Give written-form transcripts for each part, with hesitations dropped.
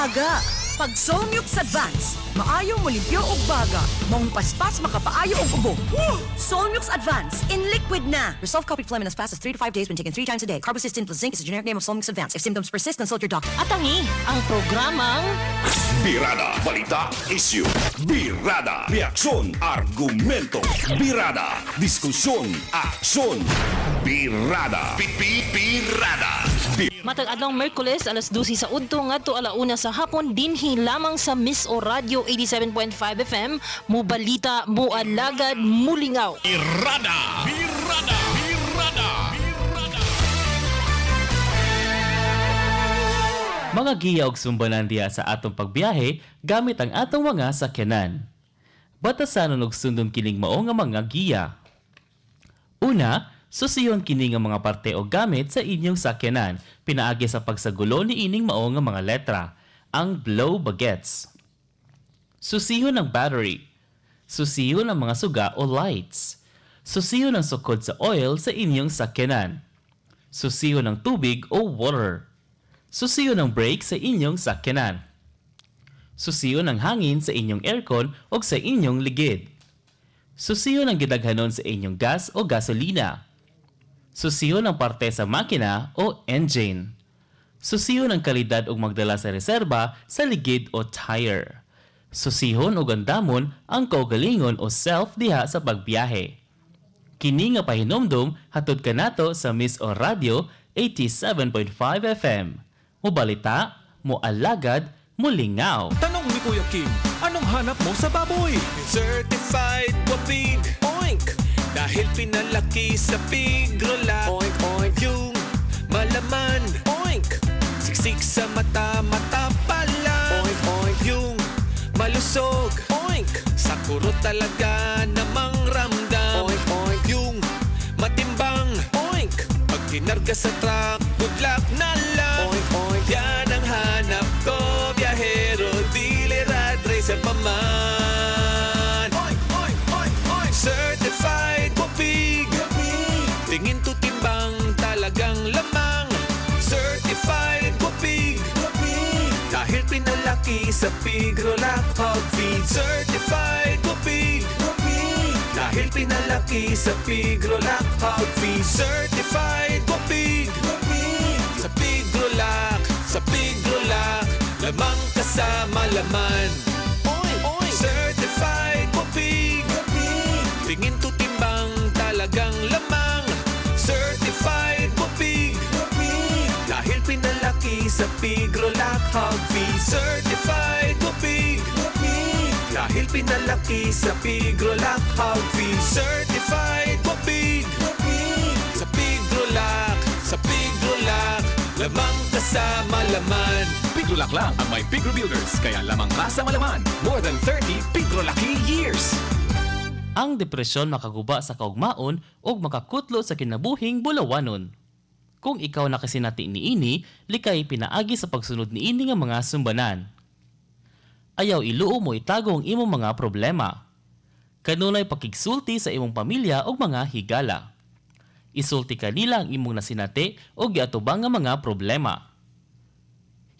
baga. Pag Solmux Advance, maayo mo limpyo og baga. Mong paspas makapaayo og ubo. Solmux Advance, in liquid na. Resolve copied phlegm in as fast as 3 to 5 days when taken 3 times a day. Carbocysteine plus zinc is the generic name of Solmux Advance. If symptoms persist, consult your doctor. At ang programang Birada, balita, issue. Birada, reaksyon, argumento. Birada, diskusyon, aksyon. Birada, Birada. matag adlong Miyerkules alas 12 sa udto ngadto alauna sa hapon dinhi lamang sa Miss o Radio 87.5 FM mo balita mo alagad mulingaw. Birada. Mga giya og sumbanan diya sa atong pagbiyahe gamit ang atong mga sakyanan. Batasanon og sundon kining mao nga mga giya. Una, susiyon kini nga mga parte o gamit sa inyong sakyanan pinaagi sa pagsagulo ni ining mao nga mga letra, ang blow bagets. Susihon ang battery. Susihon ang mga suga o lights. Susihon ang sukod sa oil sa inyong sakyanan. Susihon ang tubig o water. Susiyon ang brake sa inyong sakyanan. Susiyon ang hangin sa inyong aircon o sa inyong ligid. Susiyon ang gidaghanon sa inyong gas o gasolina. Susiyon ang parte sa makina o engine. Susiyon ang kalidad o magdala sa reserba sa ligid o tire. Susihon o gandamon ang kaugalingon o self diha sa pagbiyahe. Kini nga pahinomdom hatod kanato sa Miss o Radio 87.5 FM. Mo balita, mo alagad, mo lingaw. Tanong ni Kuya Kim, anong hanap mo sa baboy? Certified Wapig Oink dahil pinalaki sa Pigrola. Oink oink yung malaman. Oink siksik sa mata, mata pala. Oink oink yung malusog. Oink sa kuro talaga namang ramdam. Oink oink yung matimbang. Oink pag kinarga sa truck, good luck na lang. Oink oink yan ang hanap ko, biyahero, dealer at racer pa man. Oink oink oink oink certified Wapig. Tingin to timbang talagang lamang. Certified Wapig. Dahil pinalaki sa Pigrola Hog Feed. Certified Wapig. Dahil pinalaki sa Pigrola Hog Feed. Certified Wapig. Sa Pigrola, sa Pigrola, lamang kasama laman. Oy, oy. Certified Wapig. Tingin to timbang talagang lamang. Certified Wapig. Dahil pinalaki sa Pigrola Hog Feed. Certified Wapig. Dahil pinalaki sa Pigrola Hog Feed. Certified Wapig. Sa Pigrola, sa Pigrola, lamang kasama laman. Pigrolak lang ang may Pigro Builders, kaya lamang kasama laman. More than 30 Pigrolaki years. Ang depresyon makaguba sa kaugmaon o makakutlo sa kinabuhing bulawanon. Kung ikaw nakasinati niini, likay pinaagi sa pagsunod niini nga mga sumbanan. Ayaw iluo mo itago ang imong mga problema. Kanunay pakigsulti sa imong pamilya o mga higala. Isulti kanila ang imong nasinati o giatubang nga mga problema.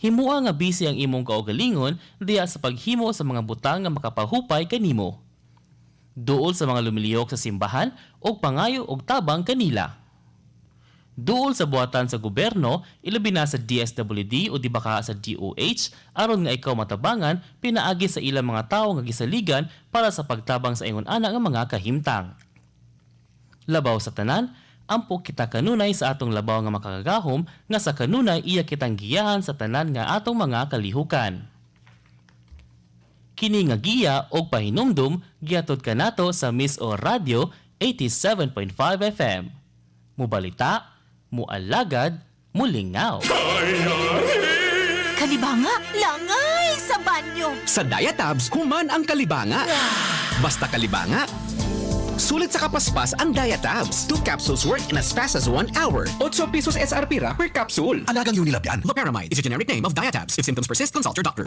Himua nga busy ang imong kaugalingon diya sa paghimo sa mga butang nga makapahupay kanimo. Duol sa mga lumilihok sa simbahan o pangayo og tabang kanila. Duol sa buhatan sa gobyerno, ilabi na sa DSWD o di baka sa DOH, aron nga ikaw matabangan, pinaagi sa ilang mga tao nga gisaligan para sa pagtabang sa ingon ana nga mga kahimtang. Labaw sa tanan, ampo kita kanunay sa atong labaw nga makakagahom nga sa kanunay iya kitang giyahan sa tanan nga atong mga kalihukan. Kini nga giya og pahinumdum giatod kanato sa Miss o Radio 87.5 FM. Mubalita, mualagad, mulingaw. Kalibanga, langay sa banyo. Sa Diatabs, human ang kalibanga. Basta kalibanga, sulit sa kapaspas ang Diatabs. 2 capsules work in as fast as 1 hour. 8 pesos SRP ra per capsule. Alagang Unilab yan. Loperamide is a generic name of Diatabs. If symptoms persist, consult your doctor.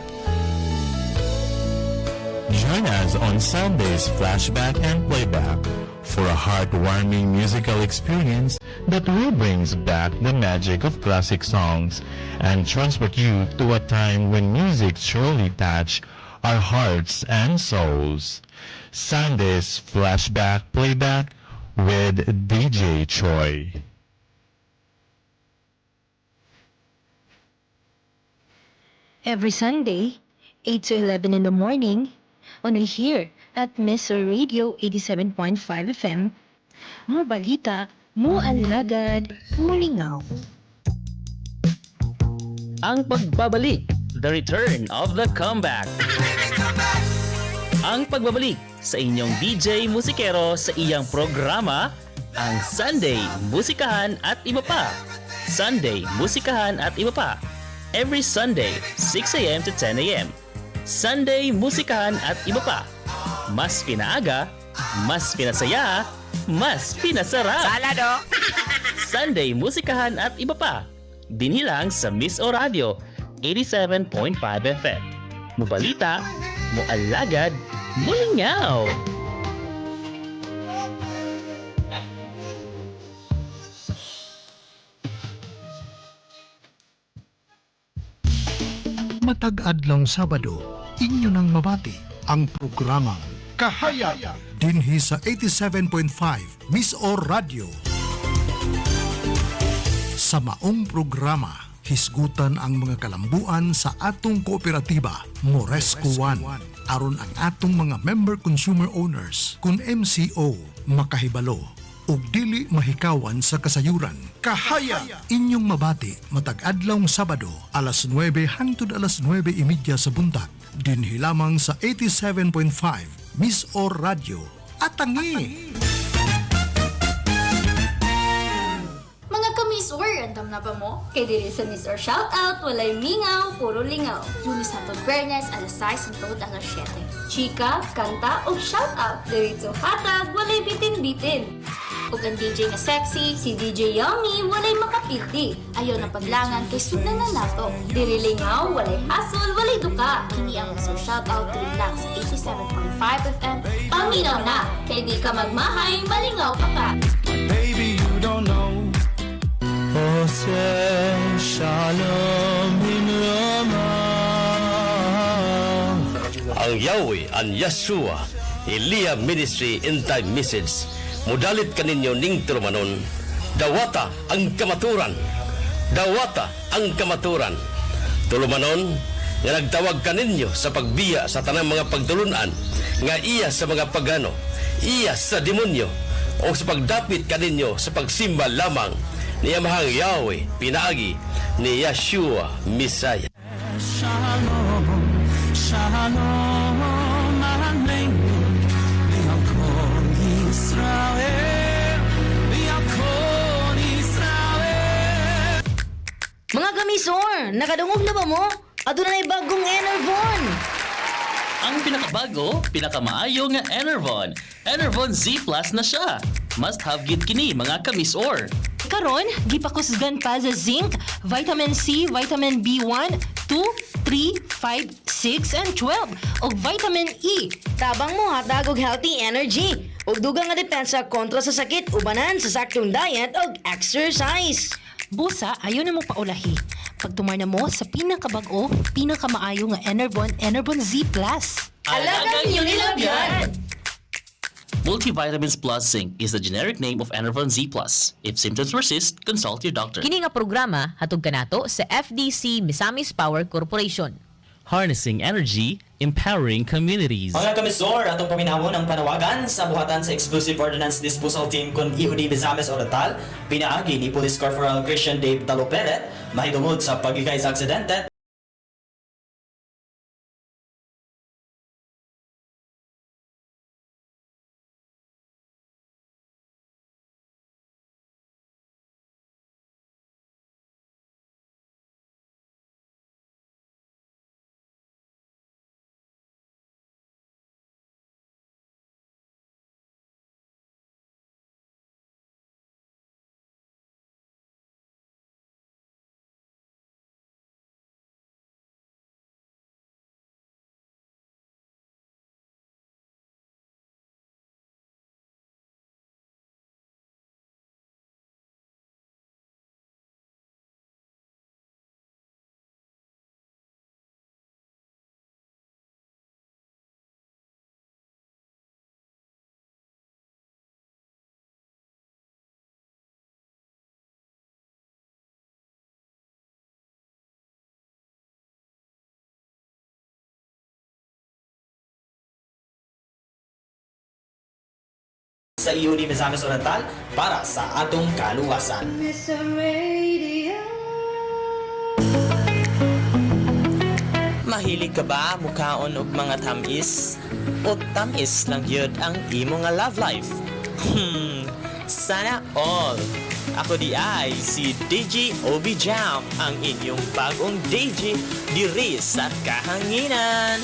Join us on Sunday's Flashback and Playback for a heartwarming musical experience that will brings back the magic of classic songs and transport you to a time when music surely touched our hearts and souls. Sunday's Flashback Playback with DJ Choi. Every Sunday, 8 to 11 in the morning, only here at Mr. Radio 87.5 FM, mo balita, mo alagad, mo lingaw. Ang pagbabalik, the return of the comeback. Ang pagbabalik sa inyong DJ musikero sa iyang programa, ang Sunday Musikahan at Iba Pa. Sunday Musikahan at Iba Pa. Every Sunday, 6 a.m. to 10 a.m. Sunday Musikahan at Iba Pa. Mas pinaaga, mas pinasaya, mas pinasarap. Salado! Sunday Musikahan at Iba Pa. Dinhilang sa Miss O Radio 87.5 FM. Mubalita, mualagad, mulingaw. Matag-adlong Sabado, inyo nang mabati ang programang Kahaya dinhi sa 87.5 Miss O Radio. Sa maong programa, hisgutan ang mga kalambuan sa atong kooperatiba, Moresco One, aron ang atong mga member consumer owners kun MCO makahibalo ug dili mahikawan sa kasayuran. Kahaya! Inyong mabati matag adlawng Sabado, alas 9 hangtod alas 9:30 sa buntag, dinhi lamang sa 87.5 Miss O Radio. Atangi! Mga ka-Miss Or, andam na ba mo? Kay diri sa Miss Or Shoutout, walay mingaw, puro lingaw. Lunes hangtod Biyernes, alas 6 hangtod alas 7. Chika, kanta o shoutout, diritso hatag, walay bitin-bitin. Ug ang DJ nga sexy, si DJ Yummy, walay makapildi. Ayaw na paglangan kay sudlan na nato. Diri lingaw, walay hassle, walay duka. Kini ang Miss Or Shoutout, diri lang sa 87.5 FM. Paminaw na, kay di ka magmahay, malingaw ka pa. Baby, you don't know. Ang Yahweh, ang Yeshua, Elia Ministry in Time Message, mudalit kaninyo ning trumanon, dawata ang kamaturan, dawata ang kamaturan. Tulumanon, nga nagtawag kaninyo sa pagbiya sa tanang mga pagtulunan, nga iya sa mga pagano, iya sa demonyo, o sa pagdapit kaninyo sa pagsimba lamang ni Amahang Yahweh, pinaagi ni Yeshua Messiah. Mga kamisor, nakadungog na ba mo? Ado na bagong Enervon! Ang pinakabago, pinakamaayo nga Enervon. Enervon Z Plus na siya. Must have gid kini mga kamisor. Karon, gipakusgan pa sa zinc, vitamin C, vitamin B1, 2, 3, 5, 6, and 12, ug vitamin E. Tabang mo hatag og healthy energy. Ug dugang nga depensa kontra sa sakit, ubanan sa saktong diet ug exercise. Busa, ayaw na mong paulahi. Pagtumar na mo sa pinakabago, pinakamaayo nga Enervon, Enervon Z Plus. Alagang nyo nilabyan! Multivitamins Plus Zinc is the generic name of Enervon Z Plus. If symptoms persist, consult your doctor. Kini nga programa hatug kanato sa FDC Misamis Power Corporation. Harnessing energy, empowering communities. Mga kamisor, atong paminawon ang panawagan sa buhatan sa Exclusive Ordnance Disposal Team kon EOD Misamis Oriental, pinaagi ni Police Corporal Christian Dave Taloperet, mahitungod sa pagigay sa aksidente sa EOD Misamis Oriental para sa atong kaluwasan. Mahilig ka ba mukaon og mga tamis? O tamis lang yun ang imo nga love life? Sana all! Ako di ay si DJ Obi Jam, ang inyong bagong DJ diri sa kahanginan.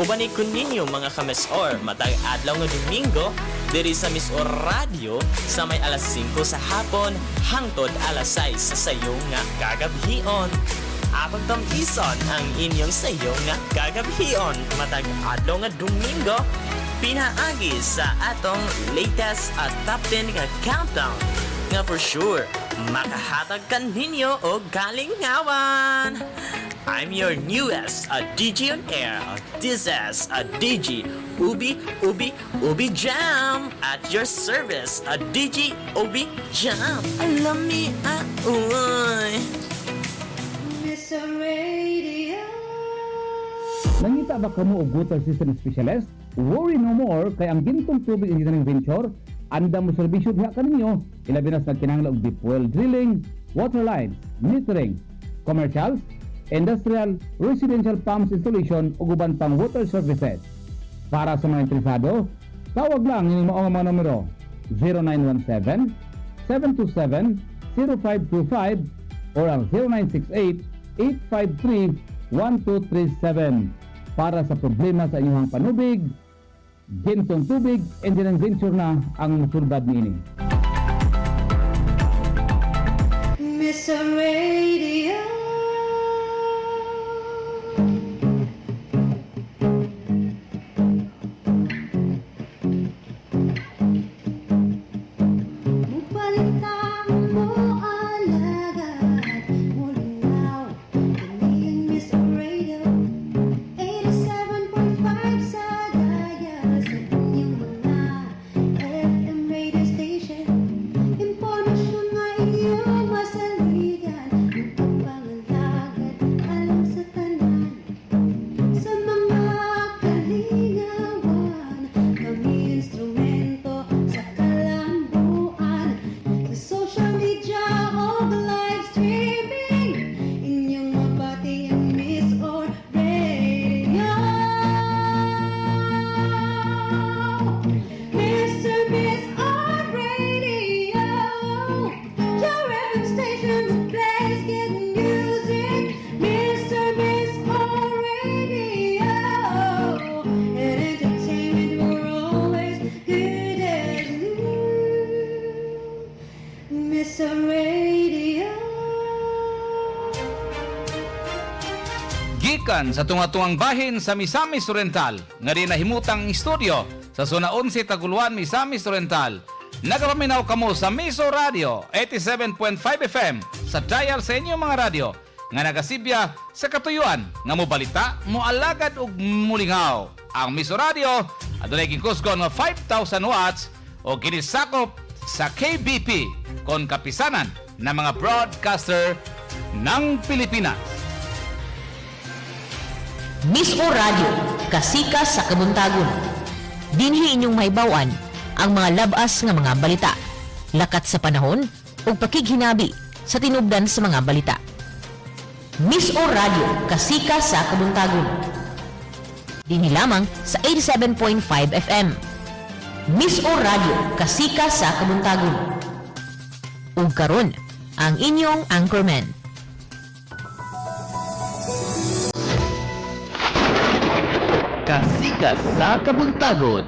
Ubanikon ninyo mga ka-Miss-Or matag adlaw nga Domingo diri sa Miss-Or Radio sa may alas 5 sa hapon hangtod alas 6 sa sayo nga kagabhion. Apag tamison ang inyong sayo nga kagabhion matag adlaw nga Domingo pinaagi sa atong latest at top 10 nga countdown nga for sure makahatag kan ninyo og kalingawan. I'm your newest DJ on air. This is DJ Ubi Jam at your service. DJ Ubi Jam. Alam me uy. Nangita ba kamo og water system specialist? Worry no more kay ang gintong tubig engineering venture anda mo serbisyo diha kaninyo ilabi na sa kinahanglan og deep well drilling, water lines, metering, commercial, industrial, residential pumps installation ug uban pang water services. Para sa mga interesado, tawag lang ini mao nga mga numero 0917 727 0525 or ang 0968 853 1237 para sa problema sa inyong panubig. Gintong tubig, engineering venture na ang musulbad niini. Mr. Radio. Gikan sa tunga-tungang bahin sa Misamis Oriental nga rin nahimutang istoryo sa Zona 11 Taguluan, Misamis Oriental. Nagapaminaw kamo sa Miso Radio 87.5 FM sa dial sa inyong mga radyo nga nagasibya sa katuyuan nga mobalita, moalagad ug mulingaw. Ang Miso Radio adunay kusgon nga 5,000 watts o ginisakop sa KBP kon kapisanan ng mga broadcaster ng Pilipinas. Miss-O Radio, kasika sa kabuntagon. Dinhi inyong maibawan ang mga labas nga mga balita, lakat sa panahon ug pakighinabi sa tinubdan sa mga balita. Miss-O Radio, kasika sa kabuntagon. Dinhi lamang sa 87.5 FM. Miss-O Radio, kasika sa kabuntagon. Ug karon ang inyong anchorman. Kasika sa kabuntagon.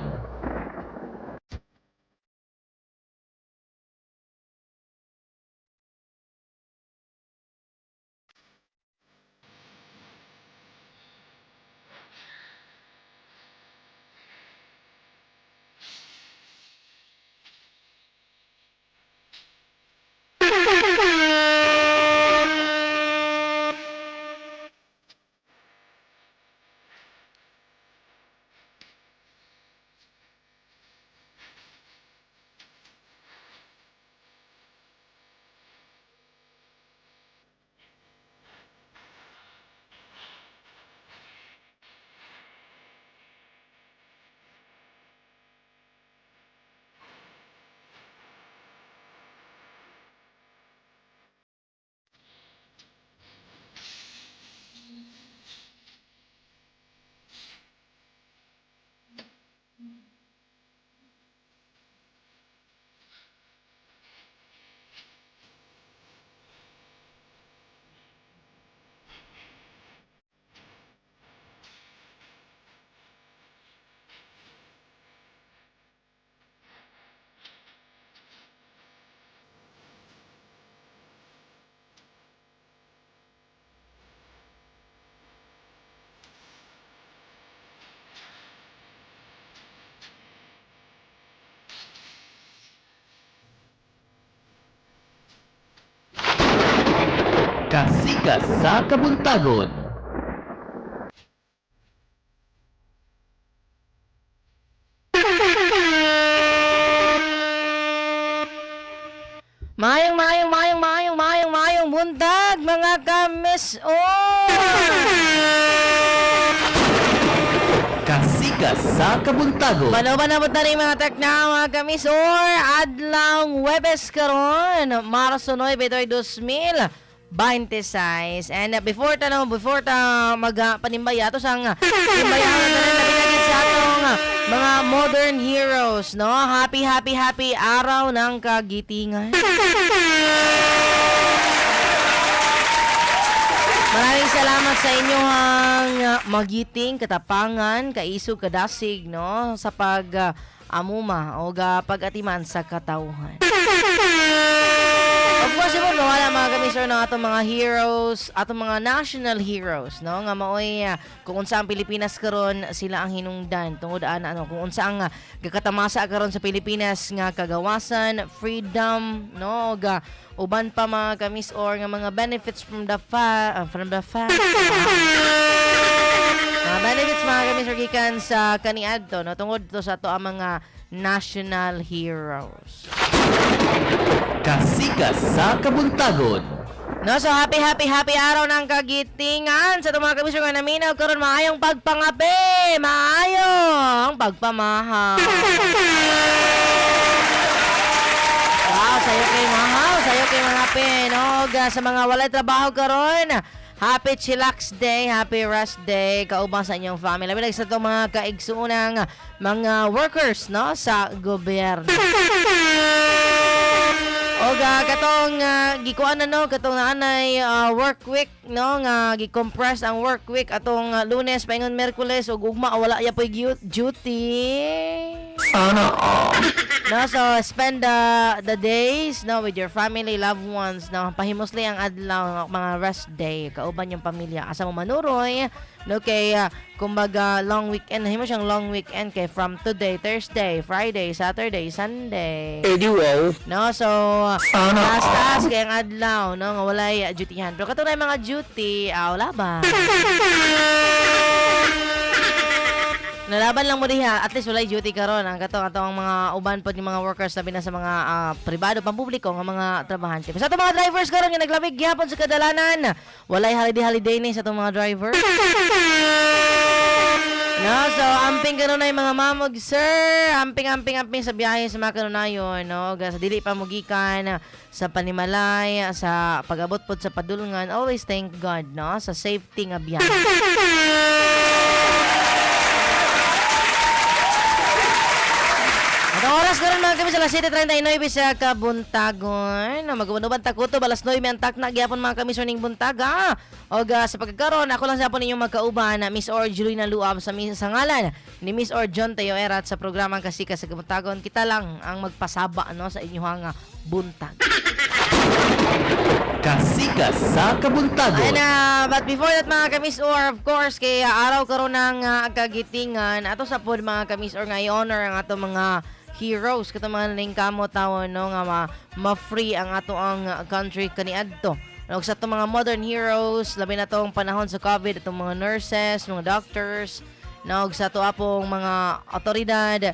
Kasikas sa Kabuntagon. Mayong bundag mga kamis Kasikas sa Kabuntagon. Banabot na rin mga tekna mga kamis adlang Webes karon Marso 9, 2026. And before ta magpanimbaya to sang timbayahan na rin nabinagin sa atong mga modern heroes, no? Happy araw ng kagitingan. Maraming salamat sa inyong magiting, katapangan, kaisog, kadasig, no? Sa amuma o pag-atiman sa katauhan. Of course, mo wala mga kamisor ng atong mga heroes, atong mga national heroes, no? Nga maoy kung unsa ang Pilipinas karon sila ang hinungdan tungod kung unsa ang gakatamasa karon sa Pilipinas nga kagawasan, freedom, no? Uban pa mga kamisor nga mga benefits from the mga benefits mga kamisor gikan sa kaniadto, no? Tungod to sa to ang mga national heroes. Kasikas sa Kabuntagon. No, so happy araw ng kagitingan sa mga kabisyo nga naminaw karon maayong pagpangapi, maayong pagpamahaw. Wow, sayo kay mga pinog sa mga walay trabaho karon. Happy Chillax Day, happy rest day, kaubang sa inyong family. Labi sa itong mga kaigsuunang mga workers, no, sa gobyerno. O katong gikuan na, no, katong naanay work week, no, nga gi-compress ang work week atong Lunes paingon Miyerkules ug ugma wala ya poy duty. No, so spend the days, no, with your family, loved ones, no, pahimosli ang adlaw mga rest day kauban yung pamilya asa mo manuroy, no, kay kumbaga long weekend, himo siyang long weekend kay from today, Thursday, Friday, Saturday, Sunday. Wow. No, so taas kay ang adlaw, no, nga walay dutyhan. Pero katong mga duty, wala ba? Nalaban lang mo diha, at least walay duty karon ang katong mga uban pod yung mga workers labi na sa mga pribado pampubliko nga mga trabahante. Sa atong mga drivers karon nga naglamig gyapon sa kadalanan, walay holiday ni sa atong mga driver. No, so amping karon na yung mga mamog, sir. Amping sa biyahe sa mga kanunayon, no. Sa dili pa mugikan sa panimalay, sa pag-abot pod sa padulngan, always thank God, no, sa safety nga biyahe. Oras karon mga kami sa 7:39 sa Kabuntagon. Magubad takuto balas 9 ang takna gyapon mga kami ning buntaga. Og sa pagkakaroon ako lang sa po ninyong magkauban na Miss Or Julina Luab sa ngalan ni Miss Or John Teo Erat sa programang Kasikas sa Kabuntagon. Kita lang ang magpasaba no sa inyong buntag. Kasikas sa Kabuntagon. But before that mga kamis or of course kay araw karon ng kagitingan ato sa pod mga kamis or nga i-honor ang ato mga heroes kato mga ning kamo tawon no nga ma-free ang ato ang country kaniadto. Og sa itong mga modern heroes labi na tong panahon sa COVID atong mga nurses, mga doctors, og sa to apong mga otoridad.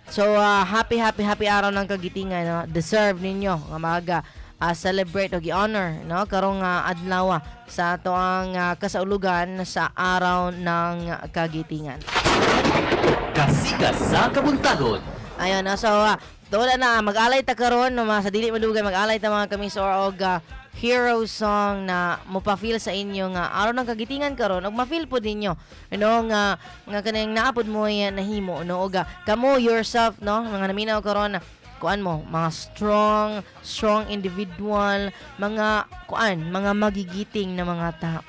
So happy araw ng kagitingan, no? Deserve ninyo nga maga celebrate o gi-honor, no, karong adlaw sa ato ang kasaulugan sa araw ng kagitingan. Kasikas sa Kabuntagon. Ayun, no, so tulad na mag-alay ta karon no, sa dili madugay mag-alay ta mga kamis og hero song na mopafeel sa inyo nga araw ng kagitingan karon og ma-feel po ninyo no nga kanang naapod mo nahimo no og kamo yourself no mga naminaw karon kuan mo mga strong individual, mga mga magigiting na mga tao.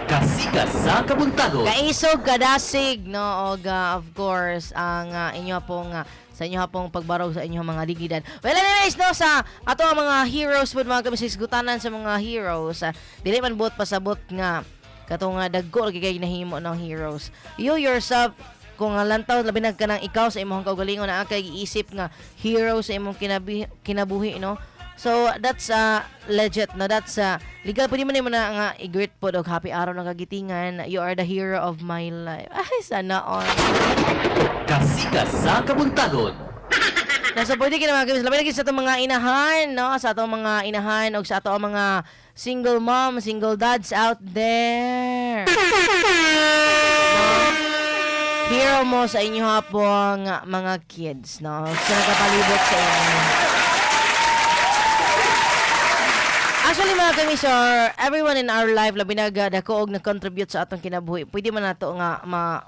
Kasikas sa Kabuntagon. Kaisog kadasig no og of course ang inyo pong sa inyo pong pagbaraw sa inyong mga ligidan. Well, anyways, no, sa ato ang mga heroes po mga kamisisgutanan sa mga heroes. Dili man buot pasabot nga katong dagko kay nahimo ng heroes. You yourself kung lantaw labi nagkanang ikaw sa imong kaugalingon na kay giisip nga hero sa imong kinabuhi no So that's legit no, that's legal pwede man mo na nga i-greet po og happy araw ng kagitingan. You are the hero of my life. Ay sana all. Kasika sa kabuntagon. So pwede ka na mga kamis, labi lagi sa itong mga inahan, no? Sa itong mga inahan o sa itong mga single mom, single dads out there. Hero mo sa inyo hapong mga kids, no? Sa nagkapalibot sa inyo. Actually mga kamisor, everyone in our life labi nagdako og nag-contribute sa atong kinabuhi. Pwede man nato nga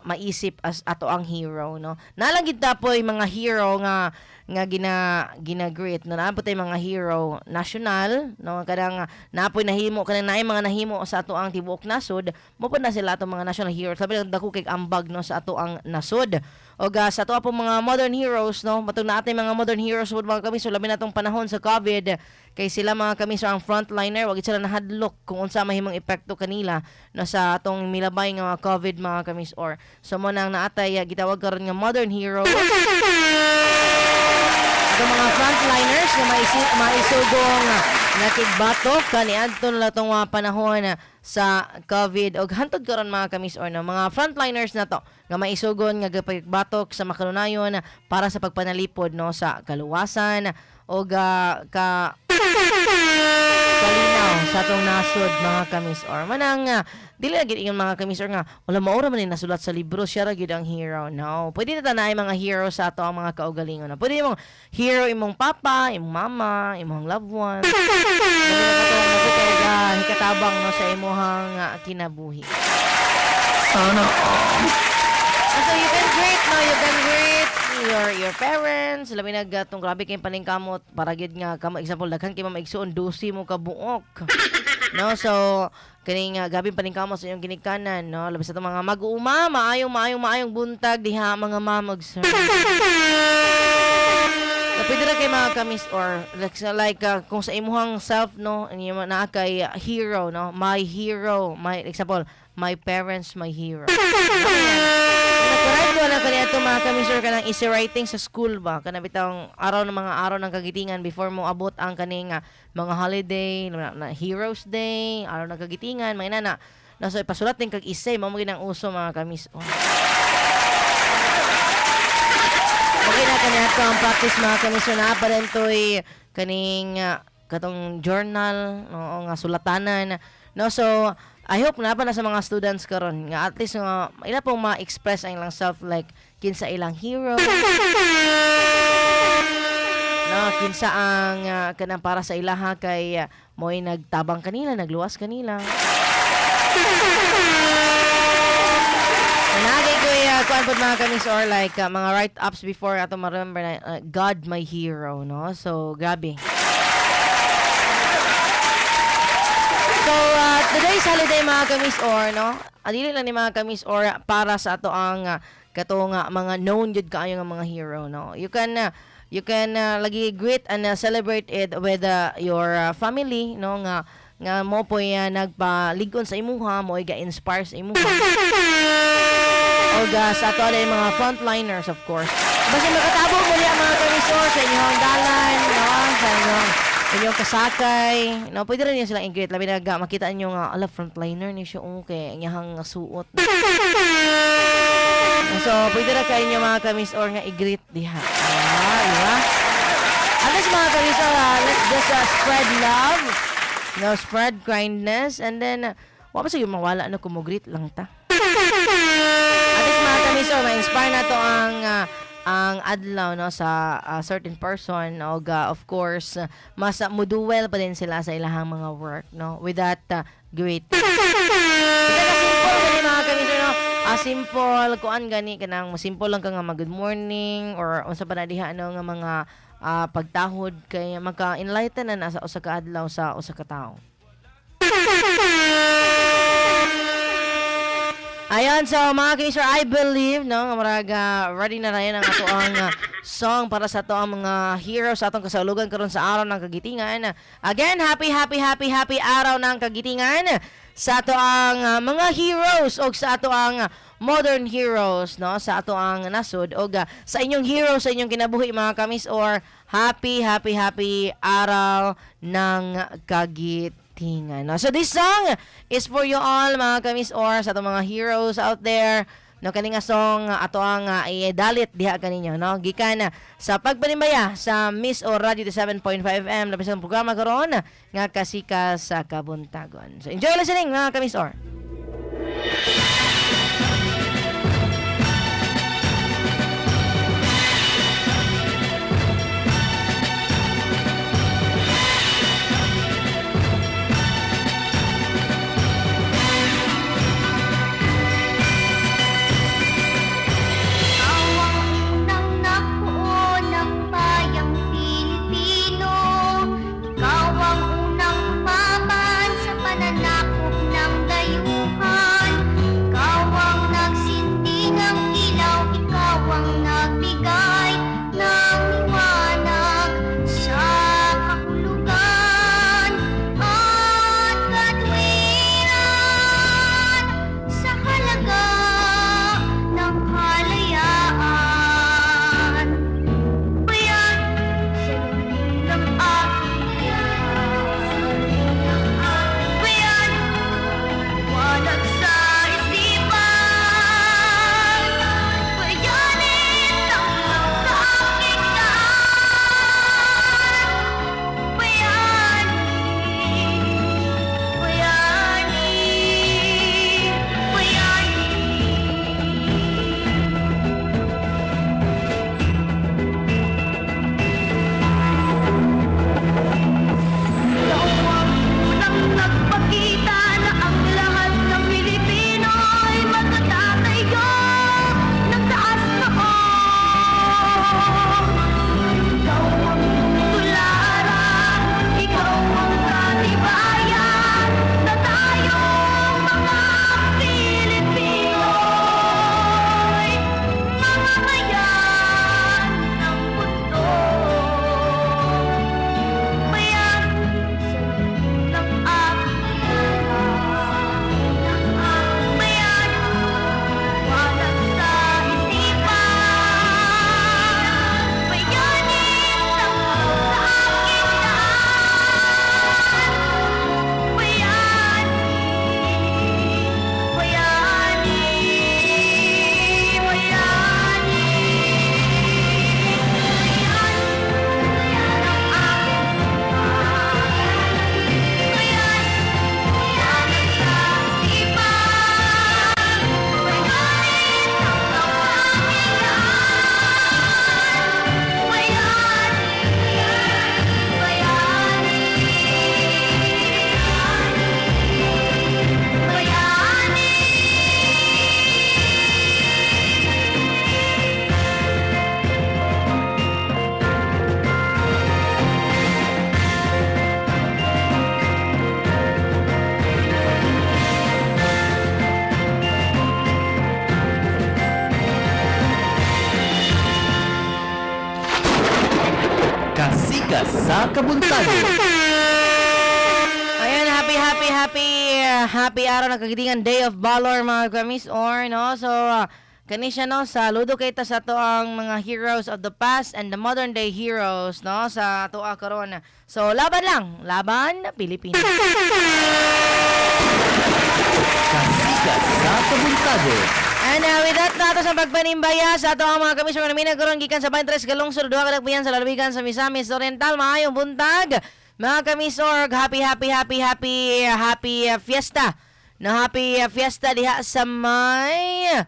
maisip as ato ang hero, no? Nalang gid tapoy mga hero nga gina-great no, naapot tay mga hero national no, kadang napoy nahimo kanang naay mga nahimo sa ato ang tibuok nasod, mo pa na sila atong mga national heroes. Sabi lang dako kay ambag no sa ato ang nasod. O sa ato apong mga modern heroes no, matong naatay mga modern heroes mga kami so labi natong panahon sa COVID kay sila mga kami so ang frontliner wag sila nahadlok kung unsa mahimong epekto kanila no sa atong milabay nga mga COVID mga kamis or so mo nang naatay gitawag karon nga modern heroes. Itong mga frontliners na maisugong nakigbatok kaniadto na itong panahon sa COVID o hantod karon mga kamis or no, mga frontliners na to nga maisugon nga gapagbatok sa makanunayon para sa pagpanalipod no sa kaluwasan o kalinaw sa atong nasod mga kamis or manang dili na gid ingon mga kamis or nga wala maura man ni nasulat sa libro siya ra gid ang hero. No, pwede na tanay mga hero sa ato ang mga kaugalingon. No? Pwede imong hero imong papa, imong mama, imong loved one. Hikatabang no sa imong kinabuhi. Sana so you can greet no, you can greet your parents, labi naggatong grabe kay paningkamot para gid nga kamo example daghan kay maigsuon 12 mo ka buok. No, so kani nga gabi paningkamot sa inyong ginikanan no, labi sa mga mag-uuma, maayong buntag diha mga mamog sir. Pwede ra kay mga kamis or like kung sa imuhang self no, inyo na kay hero no, my hero, my example, my parents, my hero. Correct wala kaniya ito mga kamisor ka ng easy writing sa school ba? Kanabitang araw ng mga araw ng kagitingan before mo abot ang kaning mga holiday, na Heroes Day, araw ng kagitingan, mga inana. So ipasulat din kag isay, mamagin ang uso mga kamisor. Okay na kaniya ito ang practice mga kamisor na pa rin ito'y kaning katong journal, no, nga sulatanan. No, so I hope na pa na sa mga students karon nga at least nga ila pong ma-express ang ilang self like kinsa ilang hero. No, kinsa ang kanang para sa ilaha kay mo'y nagtabang kanila, nagluwas kanila. Nagay ko kuan pod mga kamis or like mga write-ups before ato ma-remember na God my hero, no? So grabe. So, today's holiday mga kamis or, no? Adili lang ni mga kamis or para sa ato ang katong mga known jud kaayo nga mga hero, no? You can lagi greet and celebrate it with your family, no? Nga mo po nagpaligon sa imuha, mo ga-inspire sa imuha. O sa ato ay mga frontliners, of course. Basta makatabo mo niya mga kamis or sa inyong dalan, no? Sa inyong kasakay, no, pwede rin niya silang i-greet. Labi na makita nyo nga, ala, frontliner niya siya, okay, nyahang suot. So, pwede rin kayo nyo mga kamis or nga i-greet diha. Diba? At least mga kamis or, let's just spread love, no, spread kindness, and then, wala pa sa yung mawala, kumugreet lang ta. At least mga kamis or, ma-inspire na to ang adlaw no sa certain person o of course mas muduwel pa din sila sa ilahang mga work no with that great simple gani mga kamisor no simple kuan gani kanang simple lang ka nga good morning or unsa pa na diha no nga mga pagtahod kay maka-enlighten na sa usa ka adlaw sa usa ka tawo. Ayan, so mga kamisor, I believe, no, nga maraga ready na rin ang ato ang song para sa ato ang mga heroes sa atong kasaulugan karon sa araw ng kagitingan. Again, happy araw ng kagitingan sa ato ang mga heroes o sa ato ang modern heroes, no, sa ato ang nasod o sa inyong heroes sa inyong kinabuhi mga kamisor. Happy araw ng kagitingan. No? So this song is for you all mga kamisor sa atong mga heroes out there. No, kani nga song ato ang idalit diha kaninyo, no? Gikan sa pagpanimbaya sa Miss o Radio 7.5 FM labis ang programa karon nga kasika sa kabuntagon. So enjoy listening mga kamisor. Kasika sa kabuntagon. Ayan, happy araw ng kagitingan, Day of Valor mga kamis or no. So kanisya no, saludo kay ta sa to ang mga heroes of the past and the modern day heroes no sa to karon. So laban lang, laban Pilipinas. Kasika sa kabuntagon. And with that, nato sa pagpanimbaya sa ato ang mga kamisyon na minagkaroon gikan sa 23 galungsod, duha kadagpuyan sa lalawigan sa Misamis Oriental. Maayong buntag, mga kamisor, happy fiesta. Na happy fiesta diha sa may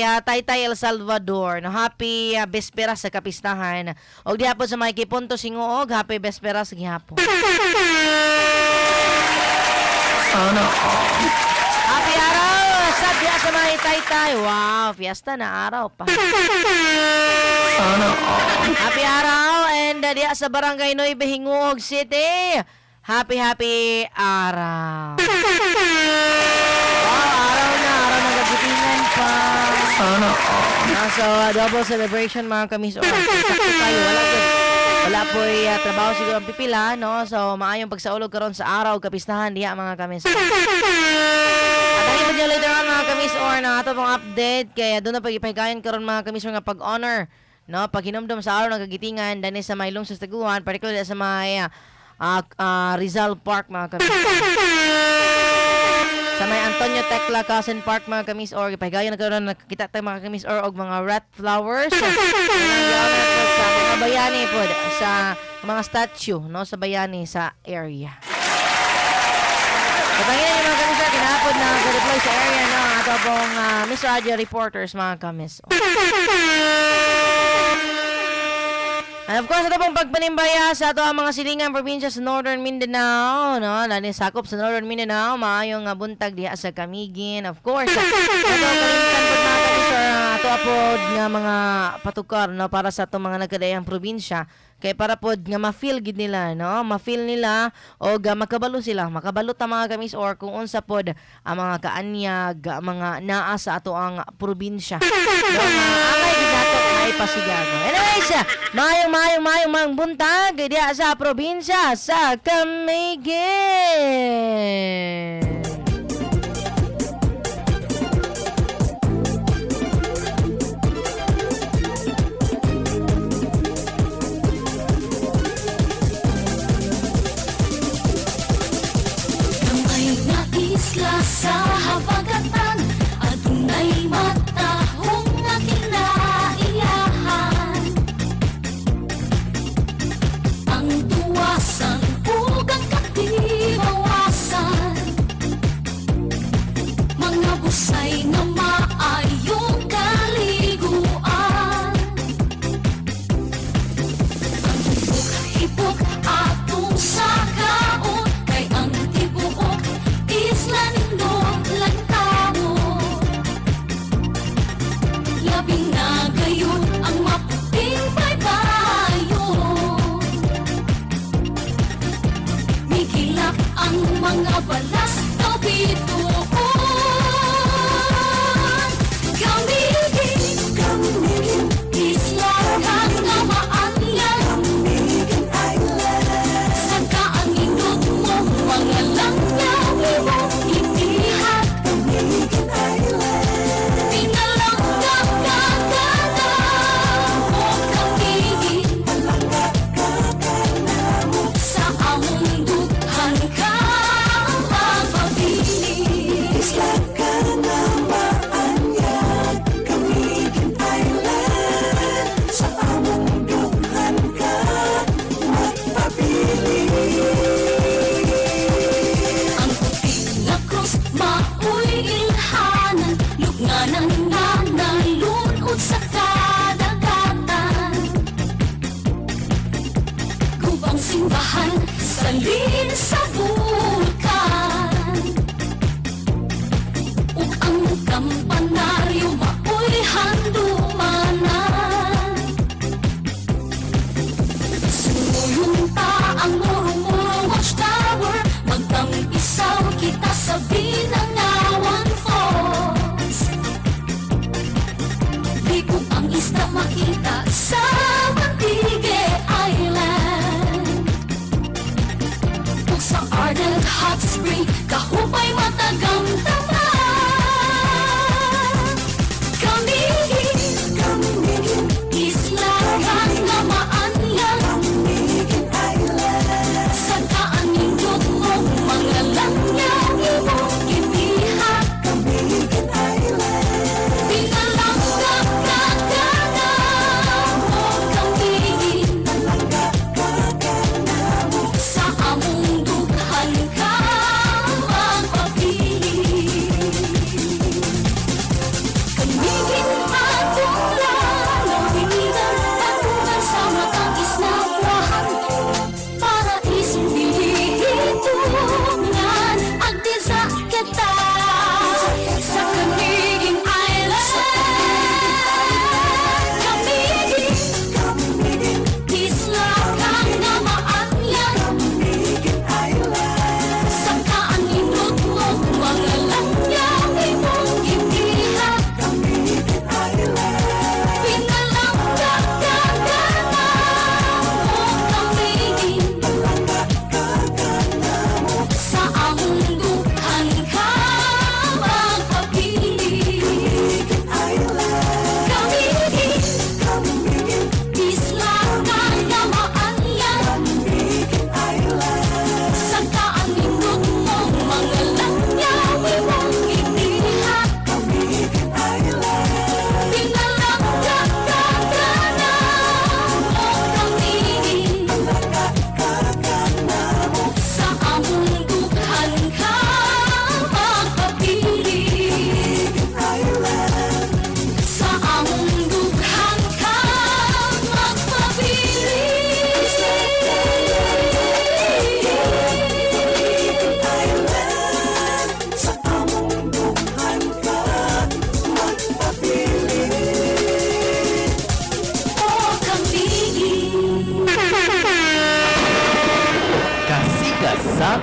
Taytay El Salvador. No, happy bespera sa kapistahan. Og diha po sa may Kipunto Singuog, happy bespera sa gihapon. Sana happy araw sa diha sa may Taytay. Wow, fiesta na araw pa. Sana happy araw and diha sa Barangay Nueve Hinguog City. Happy araw. Wow, araw na. So, double celebration mga kamis or sakto tayo, wala po trabaho siguro ang pipila, no? So, maayong pagsaulog karon sa araw, kapistahan diya mga kamis. At ang iba niyo later on mga kamis or na ato pong update, kaya doon na pag-ipahigayan karon mga kamis nga pag-honor, no? Pag hinumdum sa araw ng kagitingan, dani sa Maylong sa Taguan, particularly sa may Rizal Park mga kamis. Sa may Antonio Tecla Cousin Park mga kamis or ipahigayon na karon nakakita tayo mga kamis or og mga rat flowers sa mga bayani po sa mga statue no sa bayani sa area. Pagpangin niyo mga kamis or kinahapon na deploy sa area no ato pong Miss Radio reporters mga kamis. And of course, ito pong pagpanimbaya sa ato ang mga silingan probinsya sa Northern Mindanao, no? Lani sakop sa Northern Mindanao, maayong buntag diha sa Camiguin. Of course, ito kalimtan po mga kapisor, ato apod nga mga patukar, no? Para sa ato mga nagkadayang probinsya. Kaya para pod nga ma-feel gid nila, no? Ma-feel nila o makabalo sila. Makabalo ta mga kamis or kung unsa pod ang mga kaanyag, mga naa sa ato ang probinsya. No? Angay gid nato ay pasigago. Anyways, mayong buntag diya sa probinsya sa Camiguin. Isla sa habagatan adunay matahong nga kinaiyahan. Ang tuwasan ug ang katibawasan, mga busay nga maayong kaliguan. Ang hibok atong sakaon kay ang tibuok isla nindot lang tamo. Labing na gayon ang maputing baybayon. Migilap ang mga balas na bituon. Camiguin, isla kang namaanyan. Saka ang indot mo, mga langyaw mo itihat. Pinalanggap ka mo Camiguin. Sa among dughan ka mapabilis. Isla ka na maanyag, Camiguin Island. Sa among dughan ka magpabilis. Ang puting na krus maoy ilhanan, lugnanan na nalunod sa kadagatan. Gubang simbahan salin sa vulkan, ug ang kampanaryo maoy handumanan. Sumulunta ang murong-murong watchtower, magtampisaw kita sa Binangawan Falls. Di ko ang isda makita sa Mantigue Island. Ug sa Ardent Hot Spring, kahupay matagang tama. Camiguin, isla kang namaanyag. Saka ang indot mo, mga langyaw mo itihat. Pinalanggap ka mo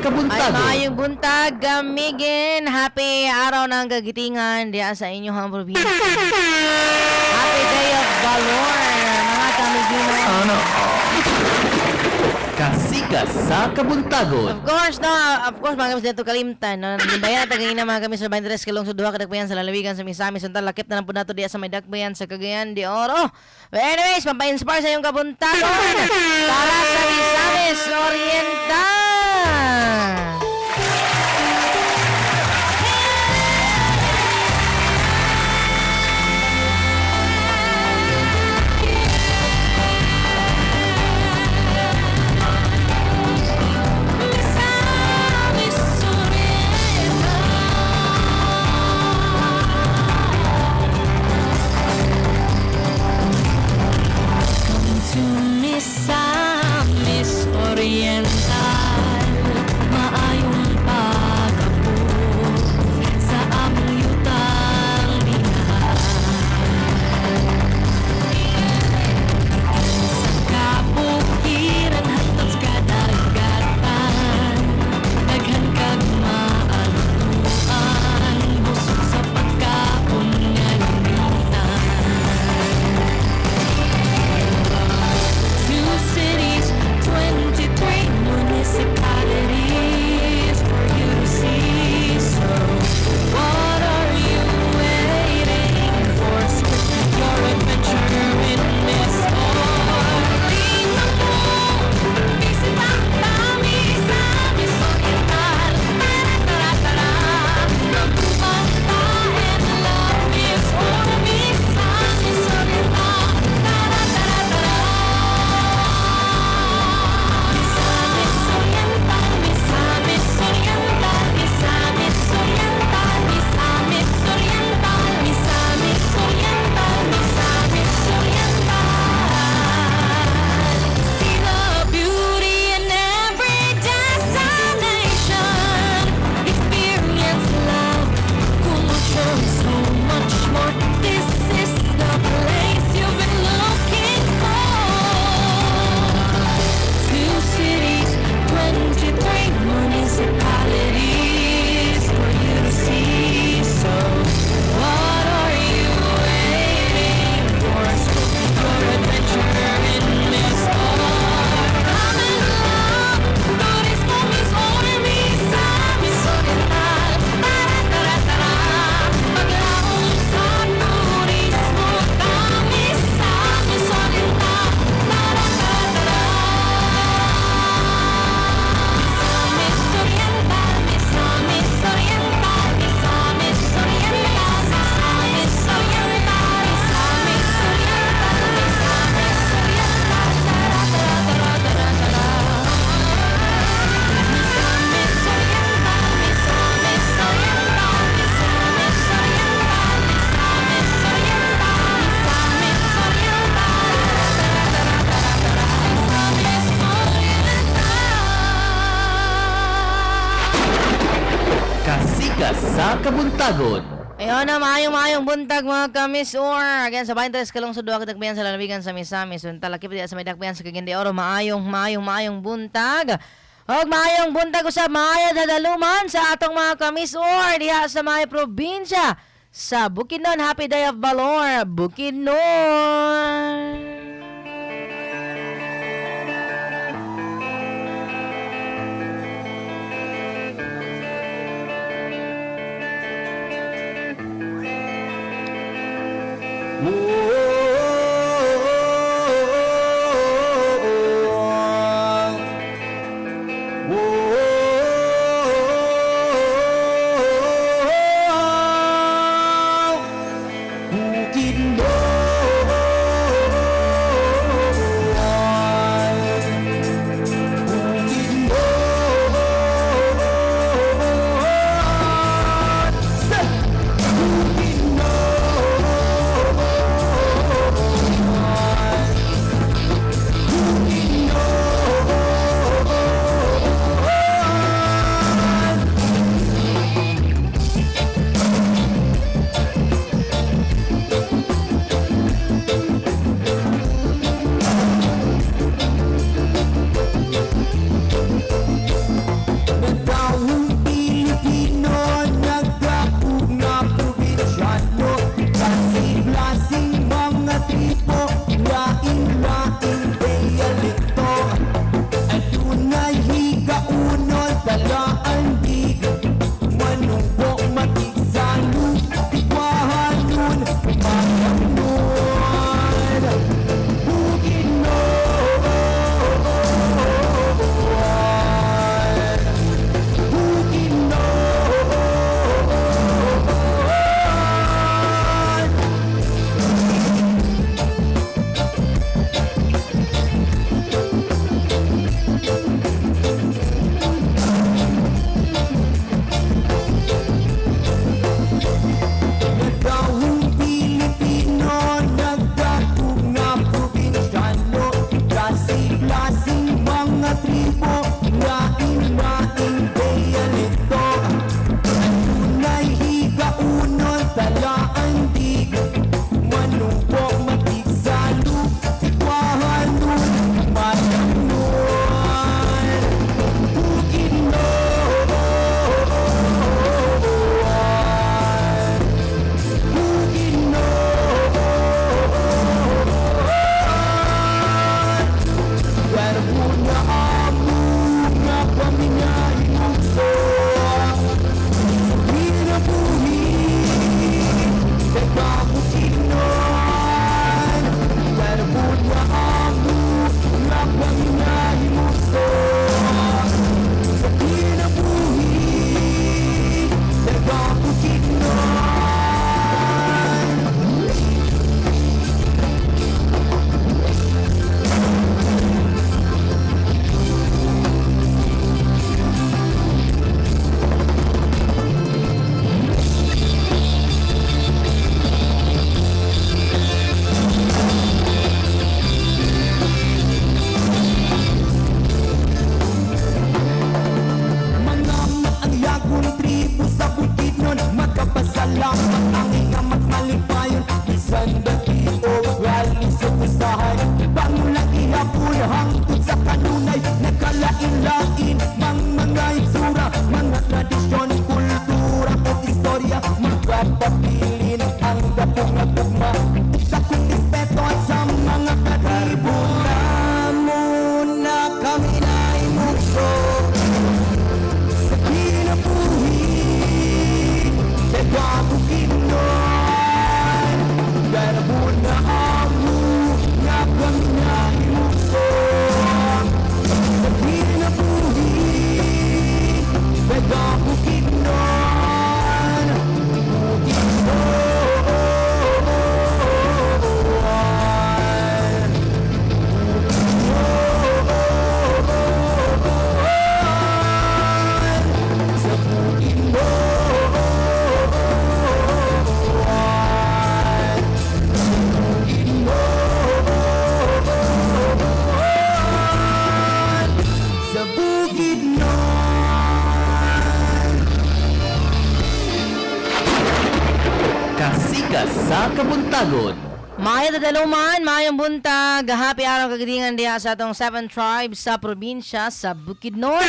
kabuntagon. maayong buntag, gamigin. Happy araw ng kagitingan diya sa inyong probinsya. Happy Day of Valor, mga kamigin. Sana Kasikas sa kabuntagon. Of course, mga kamis dito kalimtan. No? Bayan at tagayin na mga kamis sa 23 kilong suduha kadagbayan sa lalawigan sa Misamis. Untal lakip na lang po nato diya sa may dakbayan sa Cagayan de Oro. But anyways, mapa-inspire sa iyong kabuntagon para sa Misamis Oriental. Misamis Oriental, maayong pag-abot sa among yutang binahan. Sa kabukiran hangtod sa kadagatan, daghan kag maaluan, busog sa pagkaon nga lumitan. Two cities, 23 municipalities for you to see. So, what are you waiting for? Script your adventure in this Tingnan mo, bisitang Misamis Oriental. Tara-tara-tara, magpupanta and love is all Misamis Oriental. Tara-tara-tara. Misamis Oriental, Misamis Oriental, Misamis Oriental, Misamis Oriental, Misamis Oriental, Misamis Oriental. See the beauty in every destination. Experience love, culture, so much more. This is the place you've been looking for. Two cities, 23 municipalities for you to see. So, what are you waiting for? Script your adventure in this Come and love, turismo mismo Misamis Oriental. Tara-tara-tara, maglaong sa turismo ta Misamis Oriental. Tara-tara-tara. Misamis Oriental, Misamis Oriental, Misamis Oriental, Misamis Oriental, Misamis Oriental, Misamis Oriental. Tara-tara-tara-tara-tara. Misamis Oriental, Misamis Oriental, Misamis Oriental, Misamis Oriental, Misamis Kasikas sa kabuntagon. Ayun na, maayong buntag mga kamis or again sa 23 kalong suduha kadagbayan sa lalawigan sa Misamis. Untal lakip diya sa may dakbayan sa Cagayan de Oro. Maayong buntag. Og maayong buntag usab maayo dadaluman sa atong mga kamis or diha sa may probinsya sa Bukidnon. Happy Day of Valor, Bukidnon. sa Kabuntagon. Maya tadaluman, mayong buntag, happy araw kagatingan diha sa atong 7 tribes sa probinsya sa Bukidnon.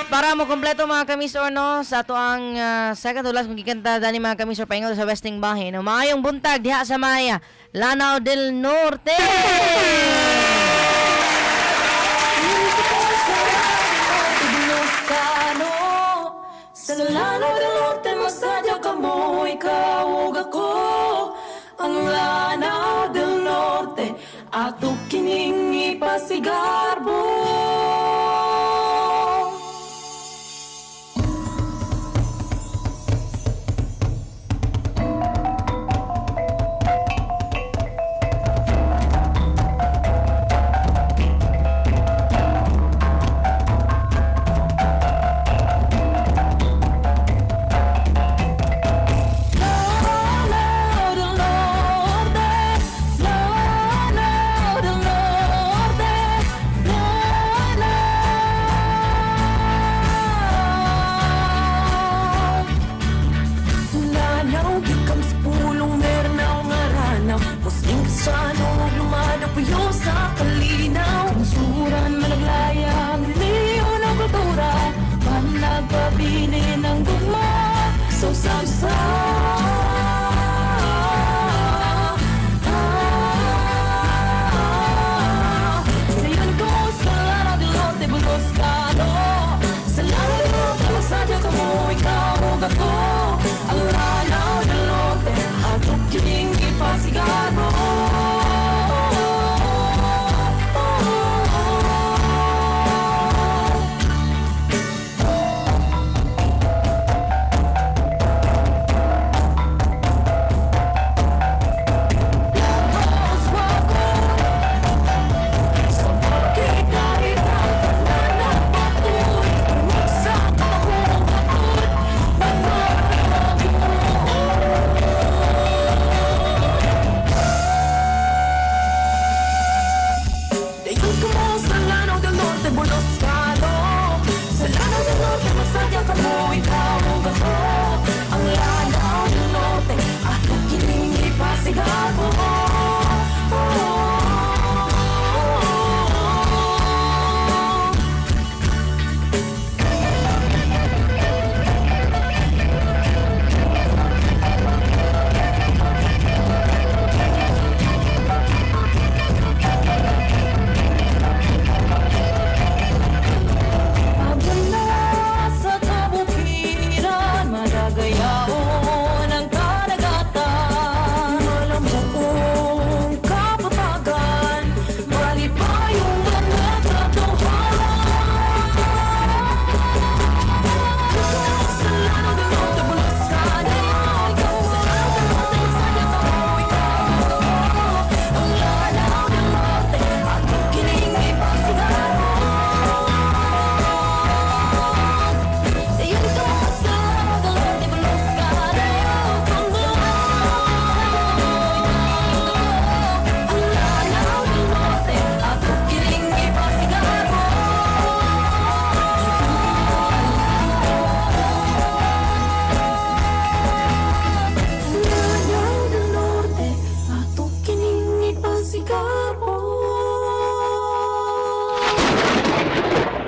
Para mo kompleto mga kamisor no, sa ato ang second to last kung kikanta dani mga kamisor paingon sa Westing Bahin. No, mayong buntag diha sa Maya, Lanao del Norte. Sa Lanao del Norte, masadya ka mo, ikaw ug ako. Ang Lanao del Norte, ato kining ipasigarbo.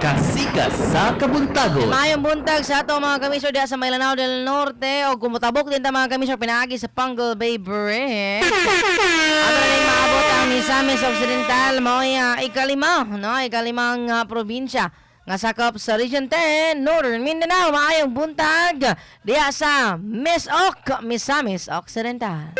Kasika sa Kabuntagon. Mayong buntag sa ato mga kamisor diha sa Lanao del Norte o kumutabok din ta mga kamisor pinaagi sa Punggol Bay Bridge. Ato rin maabot ang Misamis Occidental mao'y ikalimang probinsya nga sakop sa Region 10, Northern Mindanao. Maayong buntag diha sa Misamis Occidental.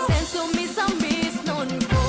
Senso misamis nun ko.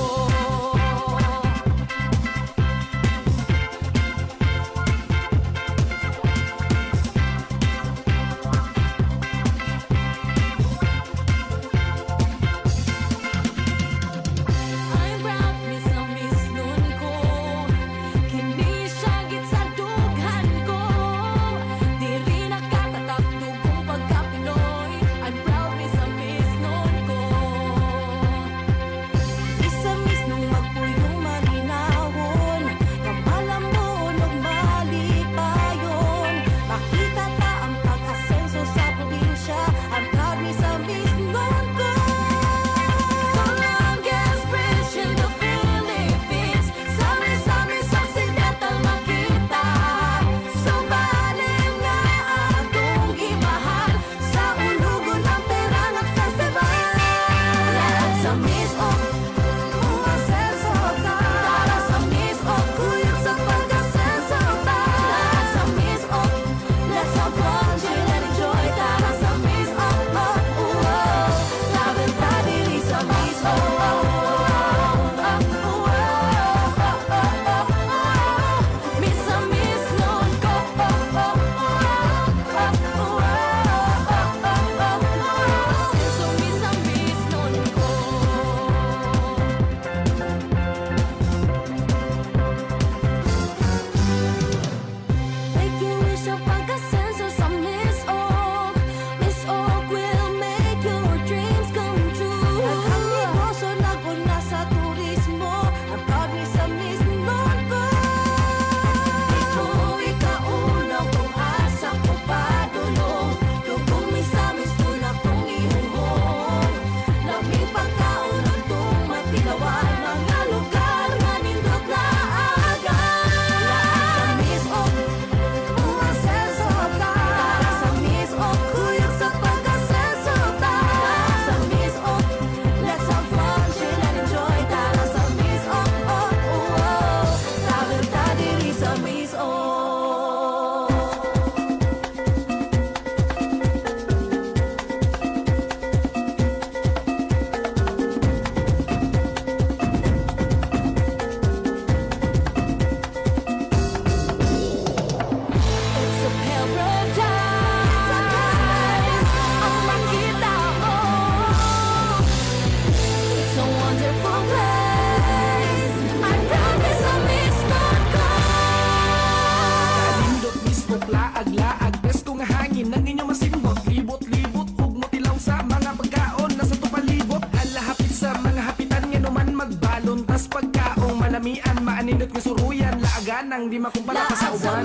kasuruyan, laagan nang di makumpala pa sa uban.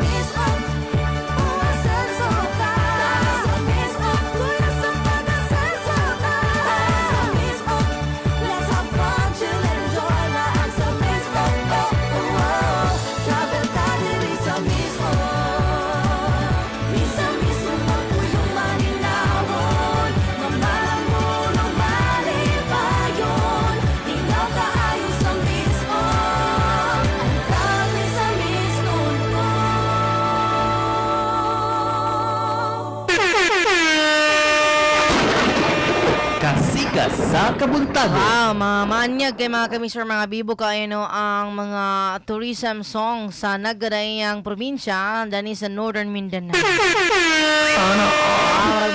Kasikas sa kabuntagon. Wow, mga maanyag kay mga kamisor, mga bibo kayo no, ang mga tourism song sa nagadayang probinsya dani sa Northern Mindanao. Wow,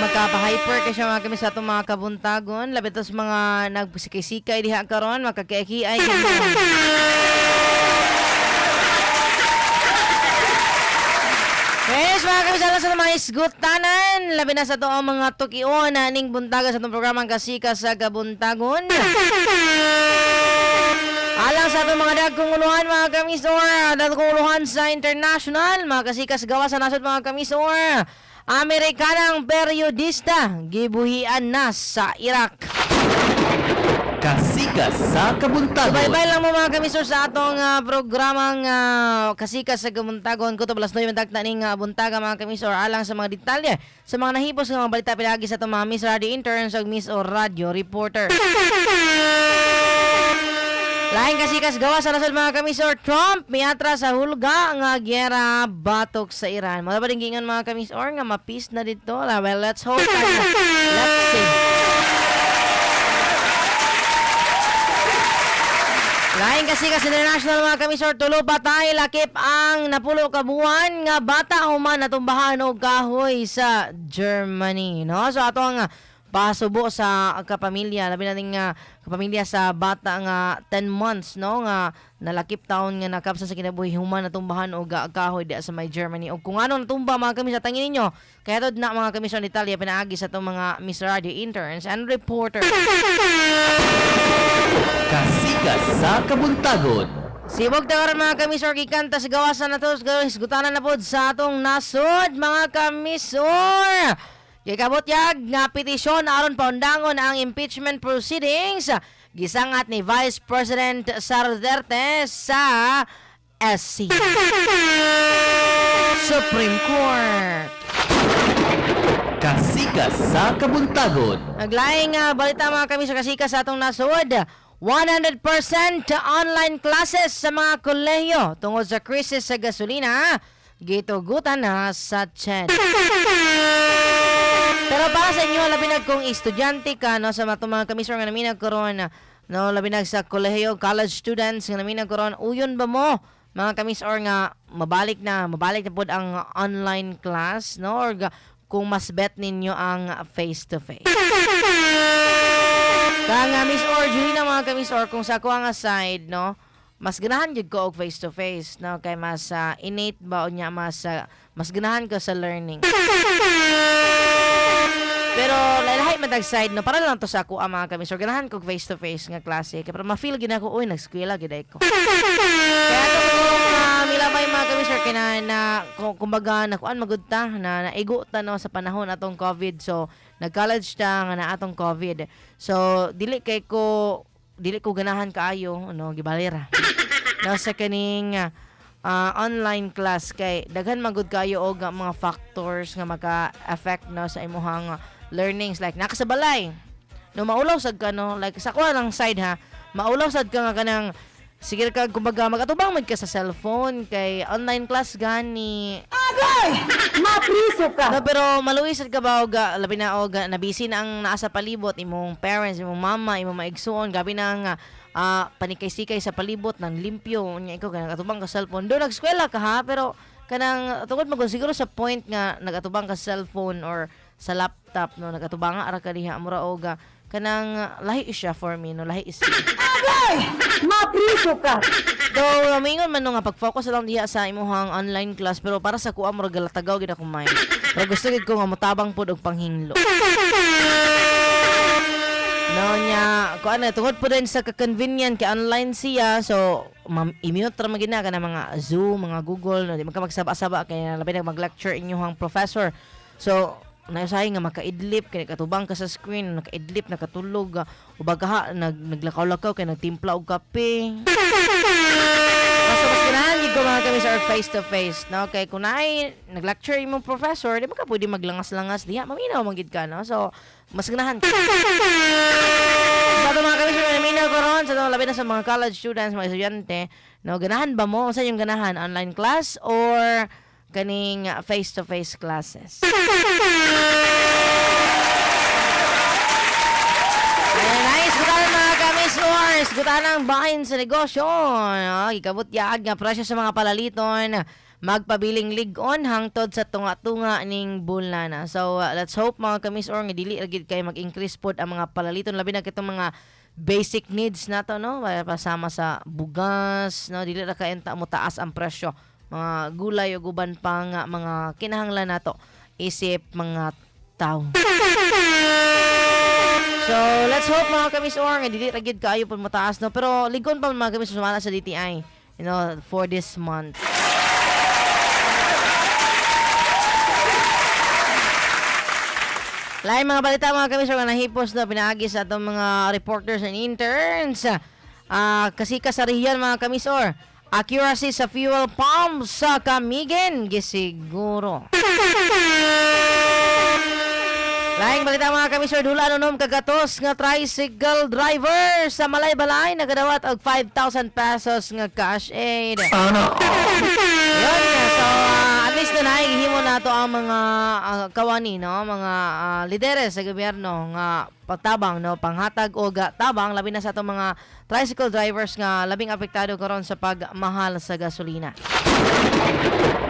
magkapa-hyper kasi mga kamisor sa itong mga kabuntagon. Labitos mga nagsikay-sikay diha karon, makakakiay. Yes, mga kamisala sa mga isgutanan. Labi na sa to ang mga tukion na ning buntaga sa itong programang Kasikas sa Kabuntagon. Alang sa itong mga dagkong uluhan, mga kamisor, dagkong uluhan sa international, mga kasikas gawa sa nasod, mga kamisor. Amerikanang periodista, gibuhian na sa Iraq. Kasikas sa kabuntagon. Bye-bye lang mo mga kamisor sa atong programang Kasikas sa Kabuntagon. Kutob alas 9 magtakta ning buntaga mga kamisor. Alang sa mga detalye sa mga nahipos ng mga balita pinagi sa itong mga Miss Radio Interns o Miss o Radio Reporter. Laing kasikas gawa sa nasod mga kamisor. Trump miatra sa hulga nga gyera batok sa Iran. Mga ba gingan mga kamisor nga mapis na dito. Well, let's hope. Let's see. Laing kasikas international mga kamisor, tulo patay lakip ang napulo ka buwan nga bata human natumbahan og kahoy sa Germany, no? So ato ang pasubo sa kapamilya, labi natin nga kapamilya sa bata nga 10 months, no, nga nalakip taon nga nakapsa sa kinabuhi human natumbahan og kahoy di sa may Germany. Og kung ano natumba mga kamisor, tangin ninyo kaya tod na mga kamisor ng Italia pinaagi sa itong mga Miss Radio Interns and Reporter. Kasikas sa kabuntagon. Sibog tagaran mga kamisor, gikanta sa gawasan na to, gutanan na po sa atong nasod mga kamisor. Gikabot yag nga petisyon aron paundangon ang impeachment proceedings gisangat ni Vice President Sara Duterte sa SC Supreme Court. Kasikas sa kabuntagon. Naglaing balita mga kamisor, kasikas sa atong nasod. 100% online classes sa mga kolehiyo tungod sa krisis sa gasolina, gitugutan na sa CHED. Pero para sa inyo, labinag kung estudyante ka, no, sa mga kamisor nga namin nagkaroon, no, labinag sa kolehiyo, college students nga namin nagkaroon, uyon ba mo, mga kamisor nga mabalik na pod ang online class, no, or kung mas bet ninyo ang face-to-face. Kaya Miss Or, Julina mga ka-Miss Or, kung sa ako ang side, no, mas ganahan jud ko og face-to-face, no, kay mas innate ba o niya, mas ganahan ko sa learning. Pero lahi matag side, no, para lang to sa ako ang mga ka-Miss Or, ganahan ko face-to-face nga klase, kaya para ma-feel gina ko, uy, nag-skwela giday ko. Kaya ito kung milabay mga ka-Miss Or, kaya kumbaga, nakuan magudta, na naigo ta, no, sa panahon atong COVID, so, nag-college ta nga na atong COVID. So, dili ko ganahan kaayo, no, gibalera. No, sa kaning online class kay daghan magud kayo og mga factors nga maka-affect, no, sa imong learnings, like nakasabalay. No, maulaw sad ka, no, like sa ko lang side ha, maulaw sad ka nga kanang sige ka, kumbaga magatubang man ka sa cellphone kay online class gani. Agay! Mapriso ka! No, pero maluwisad ka ba og labi na og nabisi na ang naa sa palibot, imong parents, imong mama, imong maigsuon, gabi na nga panikay-sikay sa palibot ng limpyo nya ikaw kanang atubang ka cellphone. Do nag-eskwela ka ha, pero kanang tungod mo siguro sa point nga nagatubang ka cellphone or sa laptop, no, nagatubang ara ka diha mura og kanang lahi siya for me, no, lahi is agay mapriso ka. Do mingon man no nga pag-focus lang diha sa imong online class, pero para sa kuha mo galatagaw gid ako mind. Pero gusto gid ko nga motabang pud og panghinglo. No nya, ko ano tungod po din sa ka-convenient kay online siya, so i-mute ra magina ka na mga Zoom, mga Google, no, di man ka magsaba-saba kaya labi na mag-lecture inyong professor. So, naisahay nga makaidlip kay katubang ka sa screen, nakaidlip, nakatulog, ubagaha naglakaw-lakaw kay nagtimpla og kape. Mas ganahan gid ko mga kami sa face to face, no? Kay kung nag-lecture imong professor, di ba ka pwede maglangas-langas diha, maminaw man gid ka, no? So, mas ganahan ka. Sa ito mga kami sa maminaw ko ron, sa ito labi na sa mga college students, mga estudyante, no? Ganahan ba mo? Sa yung ganahan? Online class or kaning face-to-face classes? Nice, gutanan mga kamisors, gutanan ang bahin sa negosyo. Ikabot yaag nga presyo sa mga palaliton, magpabiling lig-on hangtod sa tunga-tunga ning bulan. So let's hope mga kamisor nga dili agid kay mag-increase pod ang mga palaliton, labi na kitong mga basic needs nato, no? Pasama sa bugas, no? Dili ra kay mo taas ang presyo. Mga gulay o guban pang mga kinahanglan nato isip mga tao. So, let's hope mga kamisor nga dili ra gyud kaayo pud mataas, no, pero ligon pa mga kamisor sumala sa DTI, you know, for this month. Lain mga balita mga kamisor nga nahipos na pinaagi sa atong mga reporters and interns. Kasika sa riyan mga kamisor, accuracy sa fuel pump sa Camigen gisiguro. Laing balita mga kamisor, dula nunom kagatos nga tricycle driver sa Malaybalay nagadawat og 5,000 pesos nga cash aid. Yun nga, so at least na himo nato ang mga kawani, no, mga lideres sa gobyerno nga pagtabang, no, panghatag og tabang labi na sa atong mga tricycle drivers nga labing apektado karon sa pagmahal sa gasolina.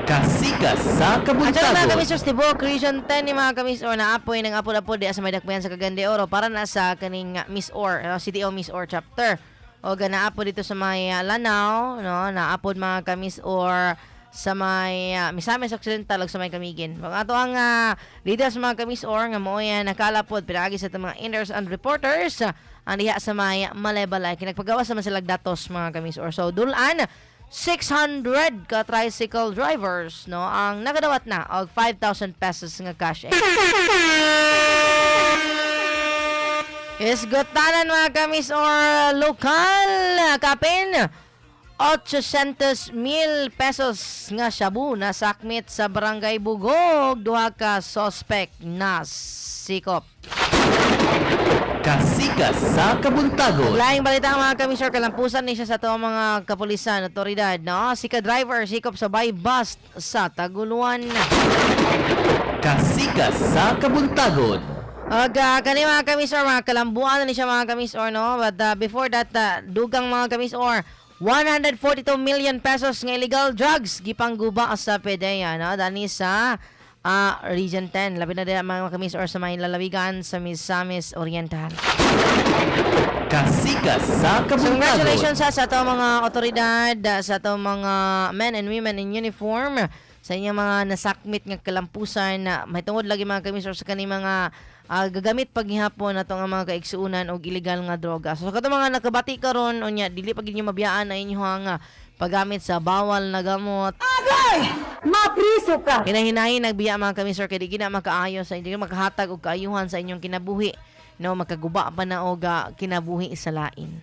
Kasika sa kabuntagon. At mga kamisor, Tibok Region 10 ni mga kamisor na apoy ng apod-apod di sa may dakbayan sa Cagayan de Oro para na sa kaning Miss Or, CDO Miss Or chapter. O ganaapod dito sa may Lanao, no, naapod mga kamisor sa may Misamis Occidental ug sa may Camiguin. Mga ato ang leaders mga kamisor nga mo yan nakalapod pinagi sa mga inders and reporters ang diha sa may Malaybalay. Kinagpagawas naman sila datos mga kamisor. So dulan 600 ka tricycle drivers, no, ang nagadawat na og 5,000 pesos nga cash aid. Isgotanan mga kamis or lokal kapin 800,000 pesos nga shabu na sakmit sa Barangay Bugog, duha ka suspect na sikop. Kasika sa kabuntagon. Laing balita mga kamisor, kalampusan ni siya sa itong mga kapulisan, otoridad, no? Sika driver, sikop sa bus sa Taguluan. Kasika sa kabuntagon. Kani mga kamisor, mga kalambuan na ni siya mga kamisor, no? But before that, dugang mga kamisor, 142 million pesos nga illegal drugs gipangguba sa PDEA, no? Dani sa Region 10. Labi na din mga kamisor sa may lalawigan sa Misamis Oriental. Kasika sa kabuntagon. Congratulations sa itong mga otoridad, sa itong mga men and women in uniform, sa inyong mga nasakmit nga kalampusan na may tungod lagi mga kamisor sa kani mga gagamit paghihapon na itong mga kaigsuunan o illegal nga droga. So sa mga nakabati karon unya dili pag inyo mabiyaan na inyong paggamit sa bawal na gamot. Agay! Mapriso ka! Hinahinahin nagbiya mga kamisor kaya di gina makaayo sa inyo, makahatag o kaayuhan sa inyong kinabuhi. No, makaguba pa na o kinabuhi sa lain.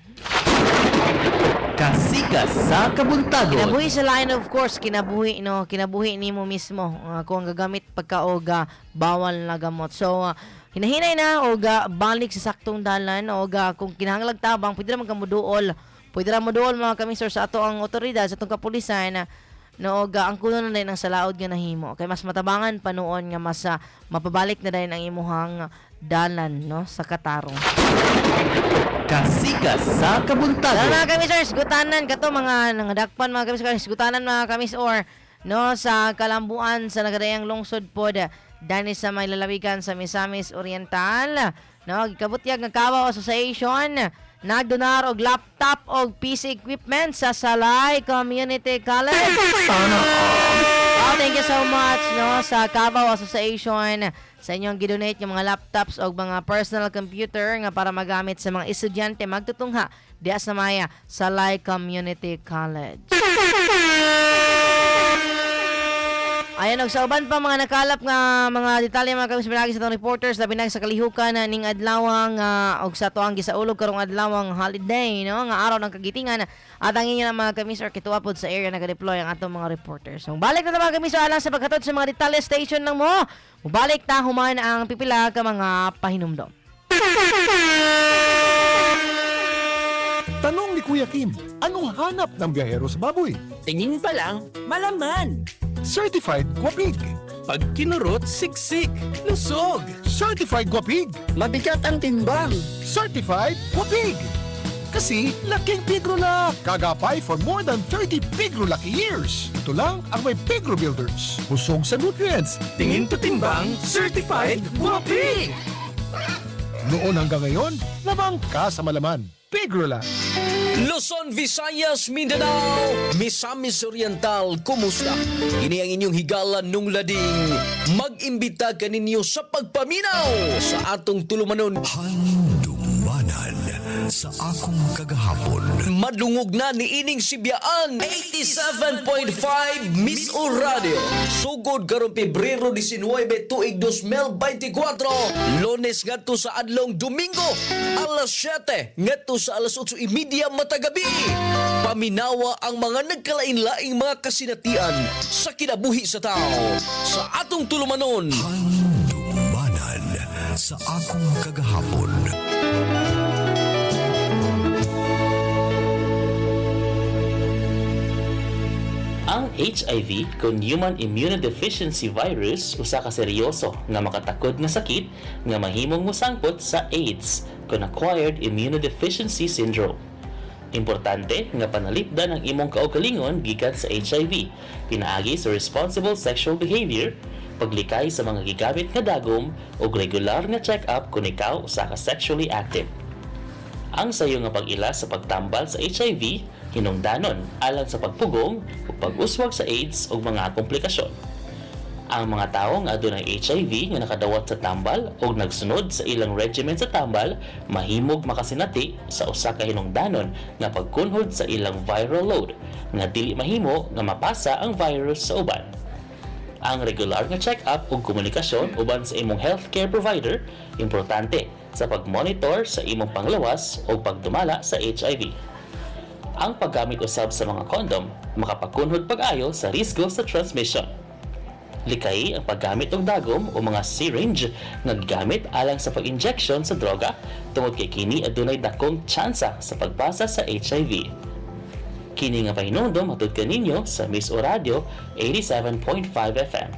Kasika sa kabuntagon. Kinabuhi sa lain, of course, kinabuhi, no, kinabuhi nimo mismo kung gagamit pagka o bawal na gamot. So, hinahinay na o balik sa saktong dalan o kung kinahanglag tabang, pwede naman kamuduol. Pwede naman muduol mga kamisor sa ato ang otoridad, sa itong kapulisan no, ang kuno na din ang salaod nga nahimo. Kay mas matabangan pa noon nga mas mapabalik na din ang imuhang dalan, no, sa katarong. Kasika sa kabuntagon. Mga kamisor, gutanan kato mga nangadakpan mga kamisor, gutanan mga kamisor, no, sa kalambuan sa nagadayang lungsod pod dani sa may lalawigan sa Misamis Oriental, no, gikabutyag nga Kawa Association nagdonar og laptop og PC equipment sa Salay Community College. Sana thank you so much no sa Cavao Association sa inyong gidonate yung mga laptops o mga personal computer nga para magamit sa mga estudyante magtutungha diya sa Maya sa Lai Community College. Ayan, og sa uban pa mga nakalap nga mga detalye mga kami pinagi sa itong reporters labi na sa kalihukan ning adlawang og sa tuang gisaulog karong adlawang holiday no nga araw ng kagitingan at ang inyo ng mga kamis or kituapod sa area nag-deploy ang atong mga reporters. So balik na mga kamis alang sa paghatod sa mga detalye station ng mo. Mubalik ta human ang pipila ka mga pahinumdom. Tanong ni Kuya Kim, anong hanap ng biyahero sa baboy? Tingin pa lang, malaman. Certified Guapig. Pag kinurot, siksik, lusog. Certified Guapig. Mabigat ang timbang. Certified Guapig. Kasi laking Pigrula. Kagapay for more than 30 Pigrulaki years. Ito lang ang may Pigro Builders. Busog sa nutrients. Tingin to timbang, Certified Guapig. Noon hanggang ngayon, lamang ka sa malaman. Pigrula. Luzon, Visayas, Mindanao, Misamis Oriental, kumusta? Kini ang inyong higala nung lading. Mag-imbita ka ninyo sa pagpaminaw sa atong tulumanon. Handumanan sa akong kagahapon. Madlungog na ni Ining Sibyaan 87.5 Miss O Radio. Sugod karong Pebrero 19 tuig 2024. Lunes ngadto sa adlong Domingo alas 7 ngadto sa alas 8:30 matagabi. Paminawa ang mga nagkalain-laing mga kasinatian sa kinabuhi sa tao sa atong tulumanon. Handumanan sa akong kagahapon. Ang HIV kung Human Immunodeficiency Virus usa ka seryoso nga makatakod nga sakit nga mahimong mosangpot sa AIDS kung Acquired Immunodeficiency Syndrome. Importante nga panalipdan ang imong kaugalingon gikan sa HIV, pinaagi sa responsible sexual behavior, paglikay sa mga gigamit nga dagom ug regular nga check-up kung ikaw usa ka sexually active. Ang sayo nga pag-ila sa pagtambal sa HIV hinungdanon alang sa pagpugong o pag-uswag sa AIDS o mga komplikasyon. Ang mga tao nga adunay HIV nga nakadawat sa tambal o nagsunod sa ilang regimen sa tambal mahimog makasinati sa usa ka hinungdanon nga pagkunhod sa ilang viral load nga dili mahimo nga mapasa ang virus sa uban. Ang regular nga check-up o komunikasyon uban sa imong healthcare provider importante sa pagmonitor sa imong panglawas o pagdumala sa HIV. Ang paggamit usab sa mga kondom makapagkunhod pag-ayo sa risgo sa transmission. Likay ang paggamit og dagom o mga syringe nga gigamit alang sa pag-injection sa droga tungod kay kini adunay dakong tsansa sa pagpasa sa HIV. Kini nga pahinumdom hatod kaninyo sa Miss O Radio 87.5 FM.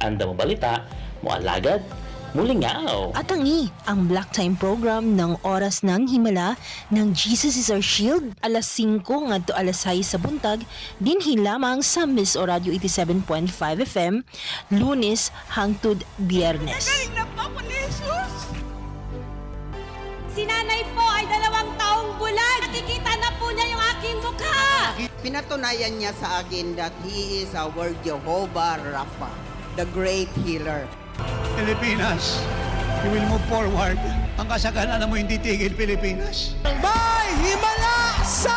Anda mo balita, mo alagad, mulingaw. At ang Black Time program ng Oras ng Himala ng Jesus is Our Shield alas 5 ngadto alas 6 sa buntag dinhi lamang sa Miss O Radio 87.5 FM Lunes hangtod Biyernes. Si nanay po ay 2 taong bulan. Nakikita na po niya yung aking mukha. Pinatunayan niya sa akin that He is our Jehovah Rapha, the great healer. Pilipinas, you will move forward. Ang kasaganan mo hindi tigil, Pilipinas. May himala sa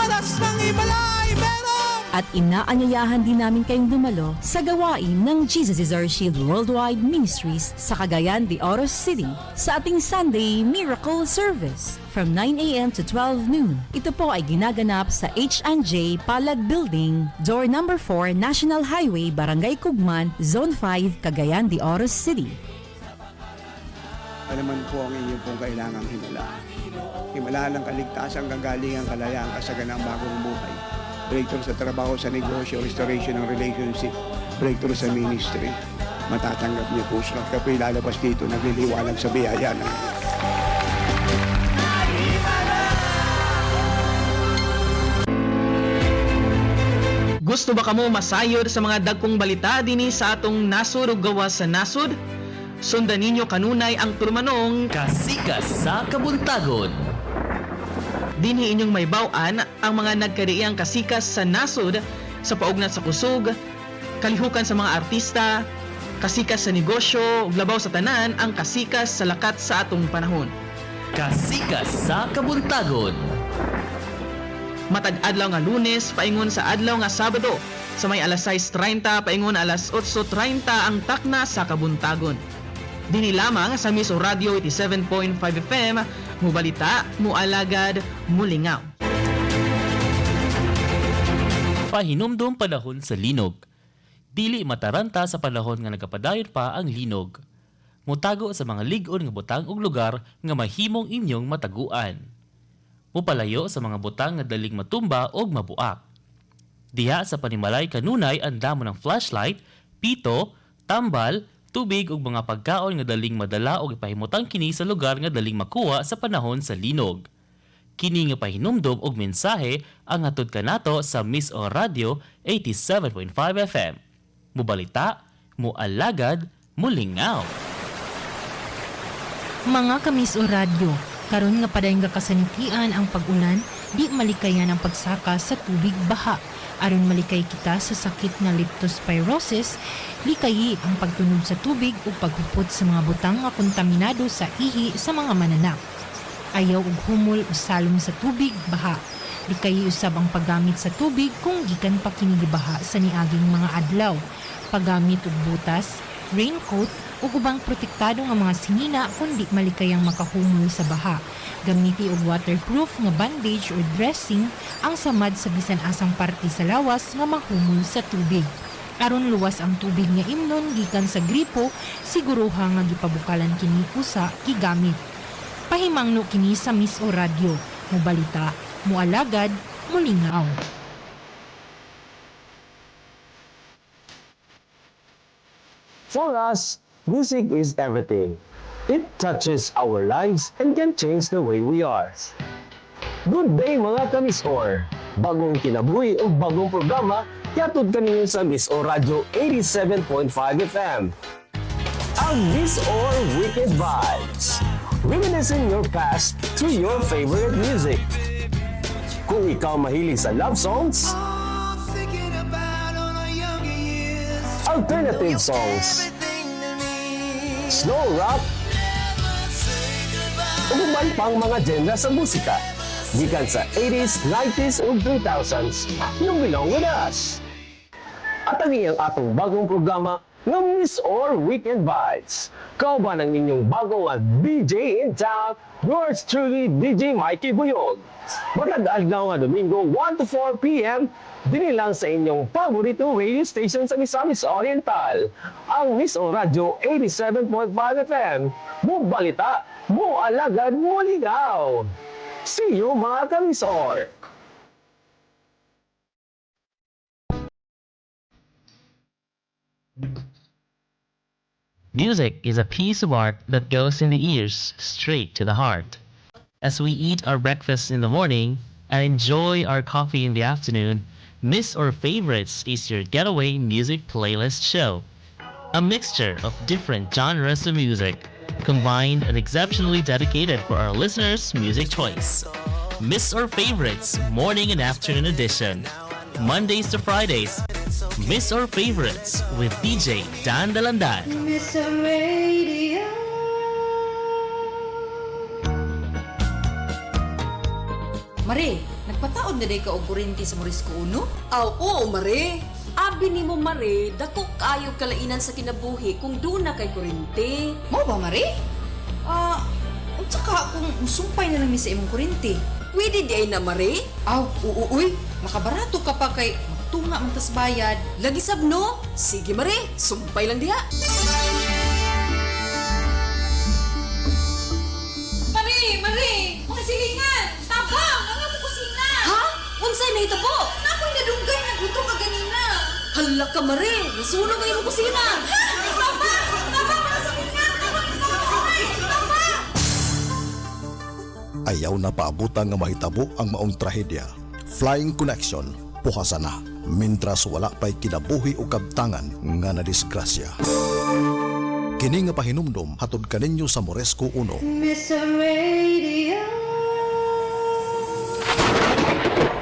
oras ng himala ay meron! At inaanyayahan din namin kayong dumalo sa gawain ng Jesus is Our Shield Worldwide Ministries sa Cagayan de Oro City sa ating Sunday Miracle Service from 9 a.m. to 12 noon. Ito po ay ginaganap sa H&J Palag Building, door number 4, National Highway, Barangay Kugman, Zone 5, Cagayan de Oro City. Alaman po ang inyong pong kailangang himala. Himala ng kaligtasan, kagalingan, kalayaan, kasaganang bagong buhay. Breakthrough sa trabaho, sa negosyo, restoration ng relationship, breakthrough sa ministry. Matatanggap niyo po siya. Kapo'y lalabas dito, nagliliwanag sa biyaya na. Gusto ba kamo masayod sa mga dagkong balita dinhi sa atong nasod ug gawas sa nasod? Sundan ninyo kanunay ang tulumanong Kasikas sa Kabuntagon. Dinhi inyong may baw-an ang mga nagkadiiyang kasikas sa nasod sa paugnat sa kusog, kalihukan sa mga artista, kasikas sa negosyo, ug labaw sa tanan ang kasikas sa lakat sa atong panahon. Kasikas sa kabuntagon. Matag adlaw nga Lunes paingon sa adlaw nga Sabado. Sa may alas 6:30 paingon alas 8:30 ang takna sa kabuntagon. Dini lamang sa Miss Radio 87.5 FM, mubalita, mualagad, mulingaw. Pahinumdum panahon sa linog. Dili mataranta sa panahon nga nagapadayon pa ang linog. Mutago sa mga lig-on nga butang ug lugar nga mahimong inyong mataguan. Mupalayo sa mga butang nga daling matumba og mabuak. Diha sa panimalay kanunay ang damo ng flashlight, pito, tambal, tubig ug mga pagkaon nga daling madala og ipahimutang kini sa lugar nga daling makuha sa panahon sa linog. Kini nga pahinumdom og mensahe ang hatod kanato sa Miss O Radio 87.5 FM. Mubalita, mualagad, mulingaw. Mga kamis o radyo, karon nga padayon nga kasanitian ang pag-ulan, di malikayan ang pagsaka sa tubig baha. Aron malikay kita sa sakit na leptospirosis, likayi ang pagtunog sa tubig o paghupot sa mga butang nga kontaminado sa ihi sa mga mananak. Ayaw og humol o salom sa tubig baha. Likayi usab ang paggamit sa tubig kung gikan pa kini gibaha sa niaging mga adlaw. Paggamit og butas, raincoat o ubang protektado nga mga sinina kundi malikayang makahumol sa baha. Gamiti og waterproof nga bandage or dressing ang samad sa bisan asang parte sa lawas nga mahumol sa tubig. Aron luwas ang tubig nga imnon gikan sa gripo, siguruha nga gipabukalan kini usa gigamit. Pahimangno kini sa Miss O Radio, mubalita, mualagad, mulingaw. For us, music is everything. It touches our lives and can change the way we are. Good day mga ka-Miss Or! Bagong kinabuhi o bagong programa, yatod kaninyo sa Miss Or Radio 87.5 FM. Ang Miss Or Wicked Vibes. Reminiscing your past through your favorite music. Kung ikaw mahilig sa love songs, alternative songs, slow rock, uban pang mga genre sa musika. Gikan sa 80s, 90s ug 2000s, you belong with us. At ang iyang atong bagong programa nga Miss Or Weekend Vibes. Kauban ang inyong bago at DJ in town, yours truly, DJ Mikey Buyog. Matag adlaw nga Domingo, 1 to 4 p.m. Dili lang sa inyong paborito radio station sa Misamis Oriental, ang Miss O Radio 87.5 FM. Mo balita, mo alagad, mo ligaw. See you mga ka-Miss Or! Music is a piece of art that goes in the ears straight to the heart. As we eat our breakfast in the morning and enjoy our coffee in the afternoon, Miss Or Favorites is your getaway music playlist show. A mixture of different genres of music, combined and exceptionally dedicated for our listeners' music choice. Miss Or Favorites Morning and Afternoon Edition. Mondays to Fridays. Miss Or Favorites with DJ Dan Dalandan. Miss Radio. Mare, nagpataod na day ka og kuryente sa Morisco Uno? Oo, Mare. Abi ni mo, Mare, dako kaayo kalainan sa kinabuhi kung doon na kay kuryente. Mo ba, Mare? Tsaka kung musumpay na lang mi sa imong kuryente. Pwede di ay na, Mare? Uy, makabarato ka pa kay magtunga man tas bayad. Lagi sabno? Sige, Mare, sumpay lang diha. Mare, mga silingan, tabang, ang ako kusina. Ha? Unsay na ito po? Nako'y nadunggay na guto ka ganina. Hala ka, Mare, nasunog ang iyong kusina. Tabang, mga silingan, tabang. Ayaw na paabutan nga mahitabo ang maong trahedya. Flying Connection, puhasa na. Mintras wala pa'y kinabuhi o kabtangan nga na disgrasya. Kini nga pahinumdom hatod kaninyo sa Morisco Uno. Miss Radio.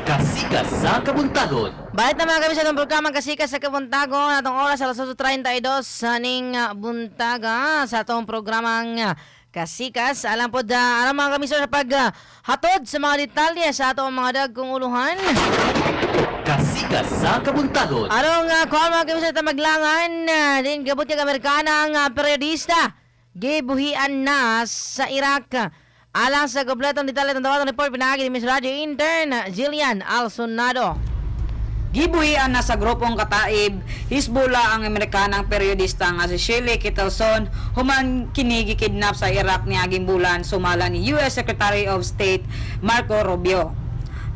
Kasikas sa kabuntagon. Balik na mga kami sa itong programang Kasikas sa Kabuntagon. Atong oras alas 8:32 sa ning buntaga sa itong programang Kasikas. Alam po alam mga kami sa paghatod sa mga detalye sa itong mga dagkong uluhan. Kasikas sa Kabuntagon. Anong kuha mga kami sa maglangan din gabot yung Amerikanang periodista gibuhian na sa Iraq. Alang sa kompletong detalye ng dawatong report pinagi ni Miss Radio Intern Jillian Alsonado. Gibuhian na sa grupong kataib Hezbollah ang Amerikanang periodista nga si Shirley Kittelson human kini gikidnap sa Iraq niaging bulan sumala ni US Secretary of State Marco Rubio.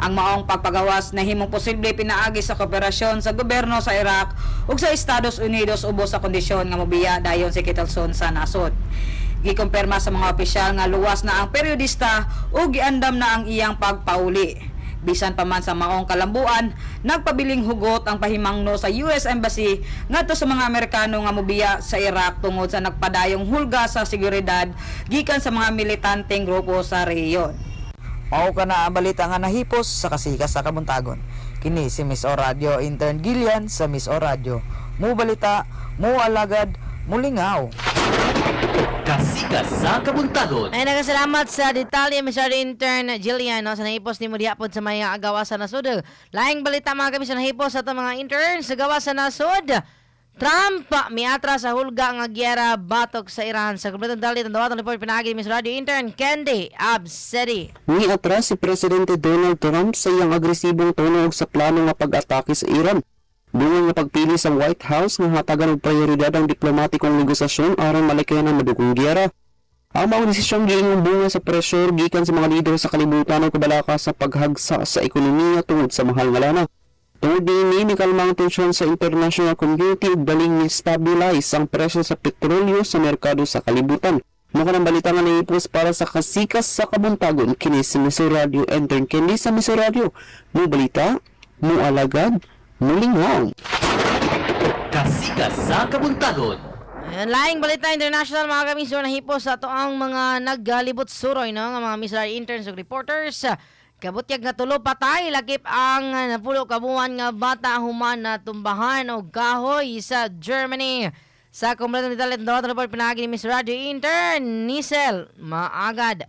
Ang maong pagpagawas na himong posible pinaagi sa kooperasyon sa gobyerno sa Iraq ug sa Estados Unidos ubos sa kondisyon nga mobiya dayon si Kittelson sa nasod. Gikumpirma sa mga opisyal nga luwas na ang periodista ug giandam na ang iyang pagpauli. Bisan pa man sa maong kalambuan, nagpabiling hugot ang pahimangno sa US Embassy ngadto sa mga Amerikano nga mobiya sa Iraq tungod sa nagpadayong hulga sa seguridad gikan sa mga militanteng grupo sa rehiyon. Mao ka na ang balita nga nahipos sa Kasikas sa Kabuntagon. Kini si Miss O Radio Intern Gillian sa Miss O Radio. Mo balita, mo alagad, mulingaw. Kasikas sa Kabuntagon. Ay nagasalamat sa detalye Miss Radio Intern Jillian no, sa nahipos ni Mudihapod sa mga agawasan na sud. Laing balita mga kami sa nahipos sa itong mga intern sa gawasan na sud. Trump miatra sa hulga nga gyera batok sa Iran. Sa kompletong detalye ng dawatong report pinagi ni Miss Radio Intern Candy Absedi. Miatras si Presidente Donald Trump sa iyang agresibong tunog sa plano nga pag-atake sa Iran. Bunga nga pagpili sa White House nga hatagan og prioridad ang diplomatikong negosasyon aron malikayan ang madugong giyera. Ang maong desisyong giingong bunga sa pressure gikan sa mga lider sa kalibutan o kabalaka sa paghagsa sa ekonomiya tungod sa mahal nga lana. Tungod din ni kalmang tensyon sa international community ug baling ni stabilize ang presyo sa petrolyo sa merkado sa kalibutan. Maka ng balita nga naipos para sa Kasikas sa Kabuntagon kini si Miss Radio Intern Candy sa Miss Radio. Mo balita, mo alagad, mulingaw. Kasikas sa Kabuntagon. Ayan, laing balita international mga kamisyo na hipos sa ang mga naggalibot suroy no, ng mga Miss Radio Interns ug reporters. Kabutyag nga tulo patay lakip ang napulo kabuan nga bata human na tumbahan og kahoy sa Germany. Sa kompletong detalye ng dawatong report pinagi ni Miss Radio Intern Nisel Maagad.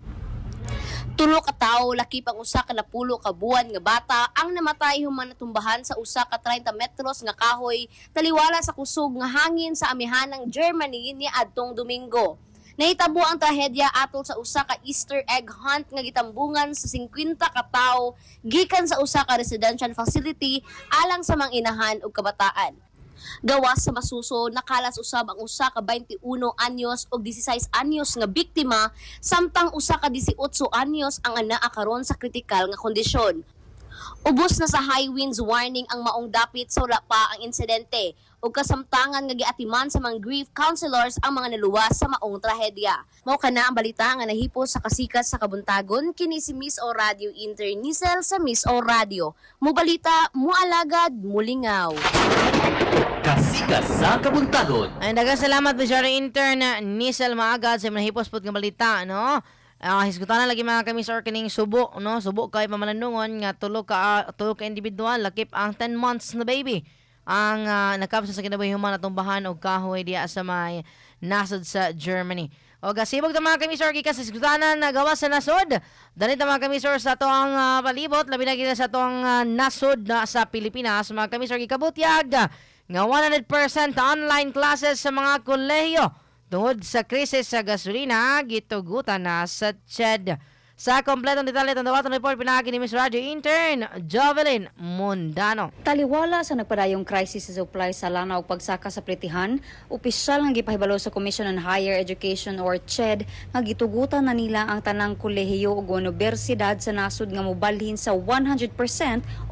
Tulo ka tawo lakip ang usa ka napulo ka buwan nga bata ang namatay human natumbahan sa usa ka 30 metros nga kahoy taliwala sa kusog nga hangin sa amihanang Germany ni adtong Domingo. Nahitabo ang trahedya atol sa usa ka Easter egg hunt nga gitambungan sa 50 ka tawo gikan sa usa ka residential facility alang sa mga inahan ug kabataan. Gawas sa masuso, nakalas usab ang usa ka 21 anyos ug 16 anyos nga biktima samtang usa ka 18 anyos ang anaa karon sa kritikal nga kondisyon. Ubos na sa high winds warning ang maong dapit sa wala pa ang insidente ug kasamtangan nga giatiman sa mga grief counselors ang mga naluwas sa maong trahedya. Mao kana ang balita nga nahipos sa Kasikas sa Kabuntagon kini si Miss O Radio Intern Nisel sa Miss O Radio. Mo balita, mo alagad, mulingaw. Kasikas sa Kabuntagon. Ay daghang salamat Miss Radio Intern Nisel Maagad sa nahipos pud nga balita no. Hisgutan na lagi mga kami sa kining subo no, subo kay pamalandungon nga tulo ka individual lakip ang 10 months na baby ang nakapsa sa kinabuhi human atong bahan og kahoy diya sa may nasod sa Germany. O gasibog ta mga kami sa gikas hisgutanan na gawas sa nasod. Dali ta mga kami sa to ang palibot labi na gid sa tong nasod na sa Pilipinas mga kami sa gikabutyag nga 100% online classes sa mga kolehiyo. Tungod sa krisis sa gasolina, gitugutan na sa CHED. Sa kompletong detalye ng dawatong report pinagi ni Miss Radio Intern Jovelyn Mundano. Taliwala sa nagpadayong crisis sa supply sa lana o pagsaka sa pritihan, opisyal nga gipahibalo sa Commission on Higher Education or CHED nga gitugutan na nila ang tanang kolehiyo ug universidad sa nasod nga mobalhin sa 100%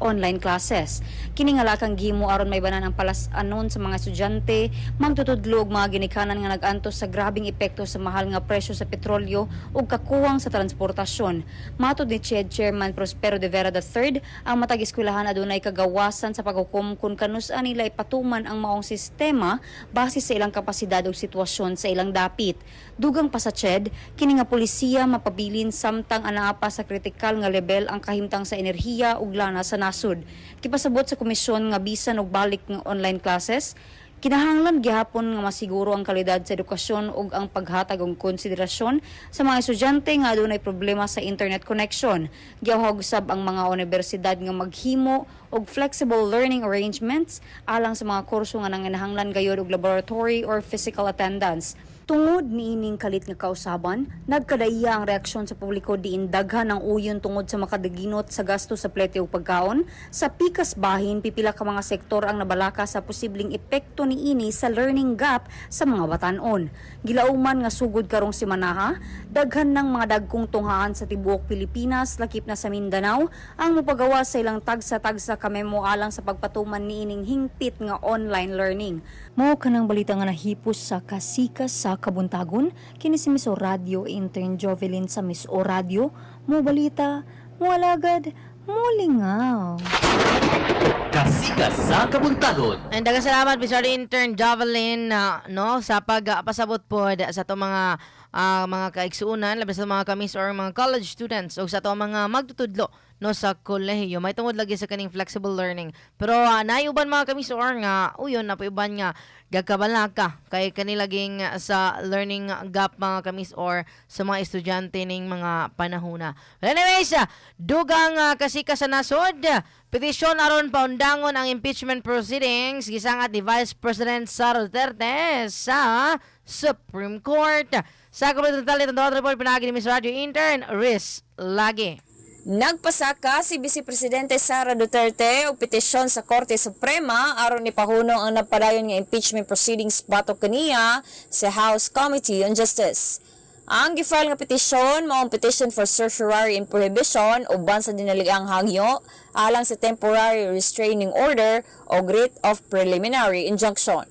online classes. Kini nga lakang gihimo aron may banan ang palas-anon sa mga estudyante, magtutudlo og mga ginikanan nga nagantos sa grabing epekto sa mahal nga presyo sa petrolyo ug kakuwang sa transportasyon edukasyon. Matod ni CHED Chairman Prospero de Vera III, ang matag eskwelahan adunay kagawasan sa paghukom kung kanusan nila ipatuman ang maong sistema base sa ilang kapasidad ug sitwasyon sa ilang dapit. Dugang pa sa CHED, kini nga polisiya mapabilin samtang anaa pa sa kritikal nga level ang kahimtang sa enerhiya ug lana sa nasud. Kipasabot sa komisyon nga bisan og balik ng online classes, kinahanglan gihapon nga masiguro ang kalidad sa edukasyon ug ang paghatag og konsiderasyon sa mga estudyante nga adunay problema sa internet connection. Giawhag usab ang mga universidad nga maghimo og flexible learning arrangements alang sa mga kurso nga nanginahanglan gayud og laboratory or physical attendance. Tungod niining kalit nga kausaban, nagkadaiya ang reaksyon sa publiko diin daghan ang uyon tungod sa makadaginot sa gasto sa plete ug pagkaon. Sa pikas bahin, pipila ka mga sektor ang nabalaka sa posibleng epekto niini sa learning gap sa mga batan-on. Gilauman nga sugod karong semana, daghan ng mga dagkong tunghaan sa tibuok Pilipinas, lakip na sa Mindanao, ang mopagawa sa ilang tagsa-tagsa ka memo alang sa pagpatuman niining hingpit nga online learning. Mao kanang balita nga nahipos sa kasikas sa Kabuntagon, kini si Miss O Radio intern Jovelyn sa Miss O Radio. Mo balita, mo alagad, mo lingaw. Kasikas sa Kabuntagon. And daghang salamat Miss O intern Jovelyn no sa pagpasabot pod sa to mga kaigsuunan labi sa mga kamis or mga college students o sa to mga magtutudlo no sa kolehiyo. May tungod lagi sa kaning flexible learning. Pero nayuban mga kamis or nga uyon na iban nga gagkabalaka kay kanilaging sa learning gap mga kamis or sa mga estudyante ning mga panahuna. But anyways, dugang kasika sa nasod, petisyon aron paundangon ang impeachment proceedings gisangat ni Vice President Sara Duterte sa Supreme Court. Sa kompleto detalye itong report pinagi ni Miss Radio Intern Riz Lagi. Nagpasaka si Vice Presidente Sara Duterte og petisyon sa Korte Suprema aron ipahunong ang napadayon nga impeachment proceedings batok kaniya sa House Committee on Justice. Ang gifile nga petisyon mao ang petition for certiorari and prohibition uban sa dinaliang hangyo alang sa temporary restraining order o writ of preliminary injunction.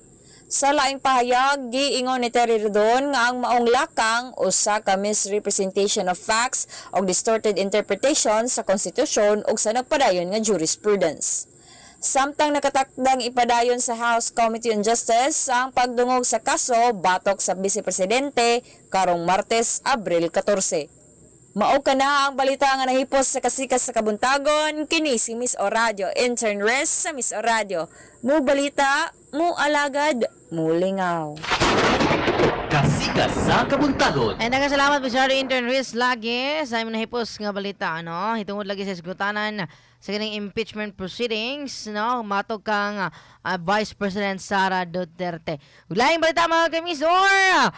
Sa laing pahayag, giingon ni Terry Rodon nga ang maong lakang usa ka misrepresentation of facts o distorted interpretation sa konstitusyon ug sa nagpadayon nga jurisprudence. Samtang nakatakdang ipadayon sa House Committee on Justice ang pagdungog sa kaso batok sa Vice Presidente karong Martes, Abril 14. Mao kana ang balita nga nahipos sa kasikas sa Kabuntagon, kini si Miss O Radio intern Riz sa Miss O Radio. Mo balita, mo alagad, mo lingaw. Kasikas sa Kabuntagon. And daghang salamat Miss Radio intern Riz Lagi sa imong nahipos nga balita no. Hitungod lagi sa isgutanan sa kaning impeachment proceedings no matog kang Vice President Sara Duterte. Laing balita mga kamisor.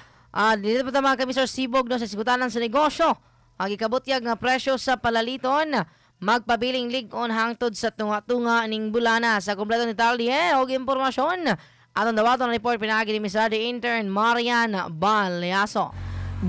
Dito pa mga kamisor sibog no sa isgutanan sa negosyo. Ang ikabutyag nga presyo sa palaliton magpabiling lig-on hangtod sa tunga-tunga ning bulana. Sa kompleto ni detalye og impormasyon atong dawaton report pinagi ni Miss Radio intern Marian Balyaso.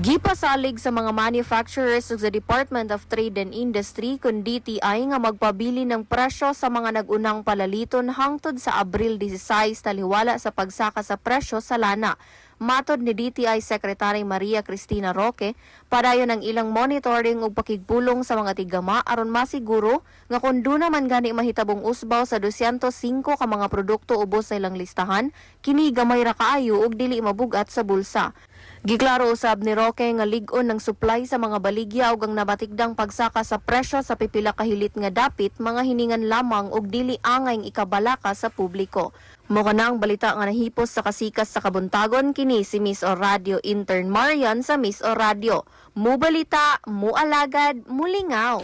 Gipasalig sa mga manufacturers ug sa Department of Trade and Industry kun DTI nga magpabili ng presyo sa mga nagunang palaliton hangtod sa Abril 16 taliwala sa pagsaka sa presyo sa lana. Matod ni DTI Secretary Maria Cristina Roque, padayon ang ilang monitoring ug pakigpulong sa mga tigama aron masiguro nga kung do naman gani mahitabong usbaw sa 205 ka mga produkto ubos sa ilang listahan, kini gamay ra kaayo ug dili mabugat sa bulsa. Giklaro usab ni Roque nga lig-on ng supply sa mga baligya ug ang nabatigdang pagsaka sa presyo sa pipila ka hilit nga dapit mga hiningan lamang ug dili angay ikabalaka sa publiko. Mo kana ang balita nga nahipos sa kasikas sa Kabuntagon, kini si Miss O Radio intern Marian sa Miss O Radio. Mo balita, mo alagad, mo lingaw.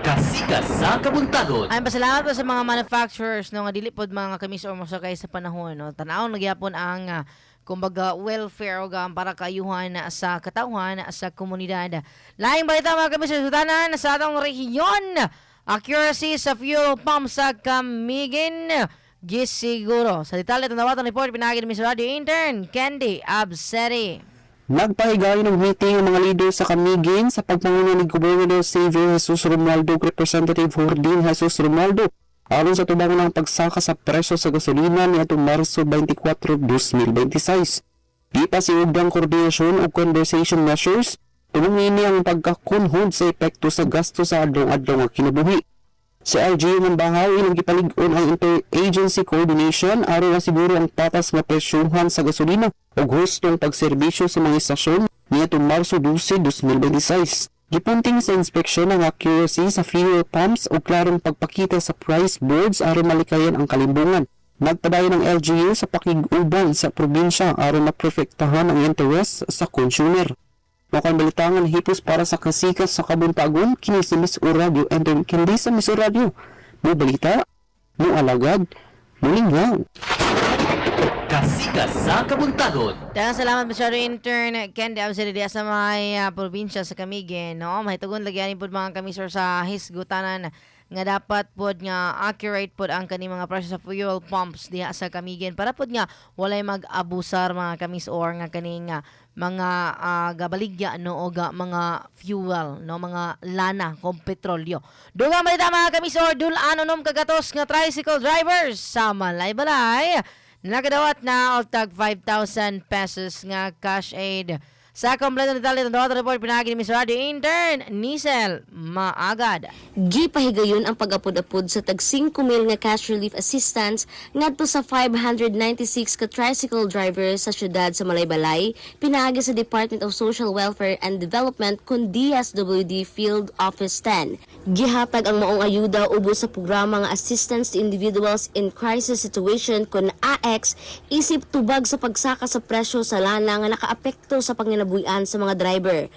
Kasikas sa Kabuntagon. Ay pasalamat po sa mga manufacturers no nga dili pod mga kamis or mosakay sa panahon no. Tan-aw nagyapon ang kumbaga welfare o para kayuhan sa katawhan sa komunidad. Laing balita mga kamis sutanan sa atong rehiyon. Accuracy sa fuel pump sa Camiguin. Gisiguro. Sa detalye itong dawatan report pinagi ni Miss Radio intern Candy Abseri. Nagpahigay ng meeting ang mga leader sa Camiguin sa pagpanguna ni Gobernador Xavier Jesus Romualdo, Representative Hordin Jesus Romualdo aron sa tubangan ng pagsaka sa presyo sa gasolina ni atong Marso 24, 2026. Di pa si Ubang Koordinasyon o Conversation Measures Tumong ini ang pagkakunhod sa epekto sa gasto sa adlaw-adlaw nga kinabuhi. Sa LGU ng Bahaw, ilang gipalig-on ang interagency coordination aron masiguro ang patas nga presyuhan sa gasolina o hustong pagserbisyo sa mga istasyon niadtong Marso 12, 2026. Gipunting sa inspeksyon ang accuracy sa fuel pumps o klarong pagpakita sa price boards aron malikayan ang kalimbungan. Nagpadayon ng LGU sa pakig-uban sa probinsya aron maprofektahan ang interes sa consumer. Makan balitangan hipos para sa kasikas sa kabuntagon kini si Miss O Radio and then kindi sa Miss O Radio. Mo balita, mo alagad, mo lingaw. Kasikas sa kabuntagon. Daghang salamat masyado intern Candy Absedi sa may probinsya sa Camiguin. No? Mahitugon lagyan po mga kamisor sa hisgutanan nga dapat pod nga accurate pod ang kani mga presyo sa fuel pumps diha sa Camiguin para pod nga walay mag-abusar mga kamisor nga kani nga mga gabaligya no o mga fuel no mga lana kung petrolyo. Dugang balita mga kamisor dulan unom kagatos nga tricycle drivers sa Malay-Balay nakadawat na altag 5,000 pesos nga cash aid. Sa kompleto detalye ng Dawat Report, pinagi ni Miss Radio Intern, Nisel Maagad. Gipahigayon ang pag-apod-apod sa tag 5,000 nga cash relief assistance ngadto sa 596 ka tricycle drivers sa syudad sa Malay-Balay, pinaagi sa Department of Social Welfare and Development kun DSWD Field Office 10. Gihatag ang maong ayuda ubos sa programa nga Assistance to Individuals in Crisis Situation kun AX isip tubag sa pagsaka sa presyo sa lana nga nakaapekto sa panginabuhian sa mga driver.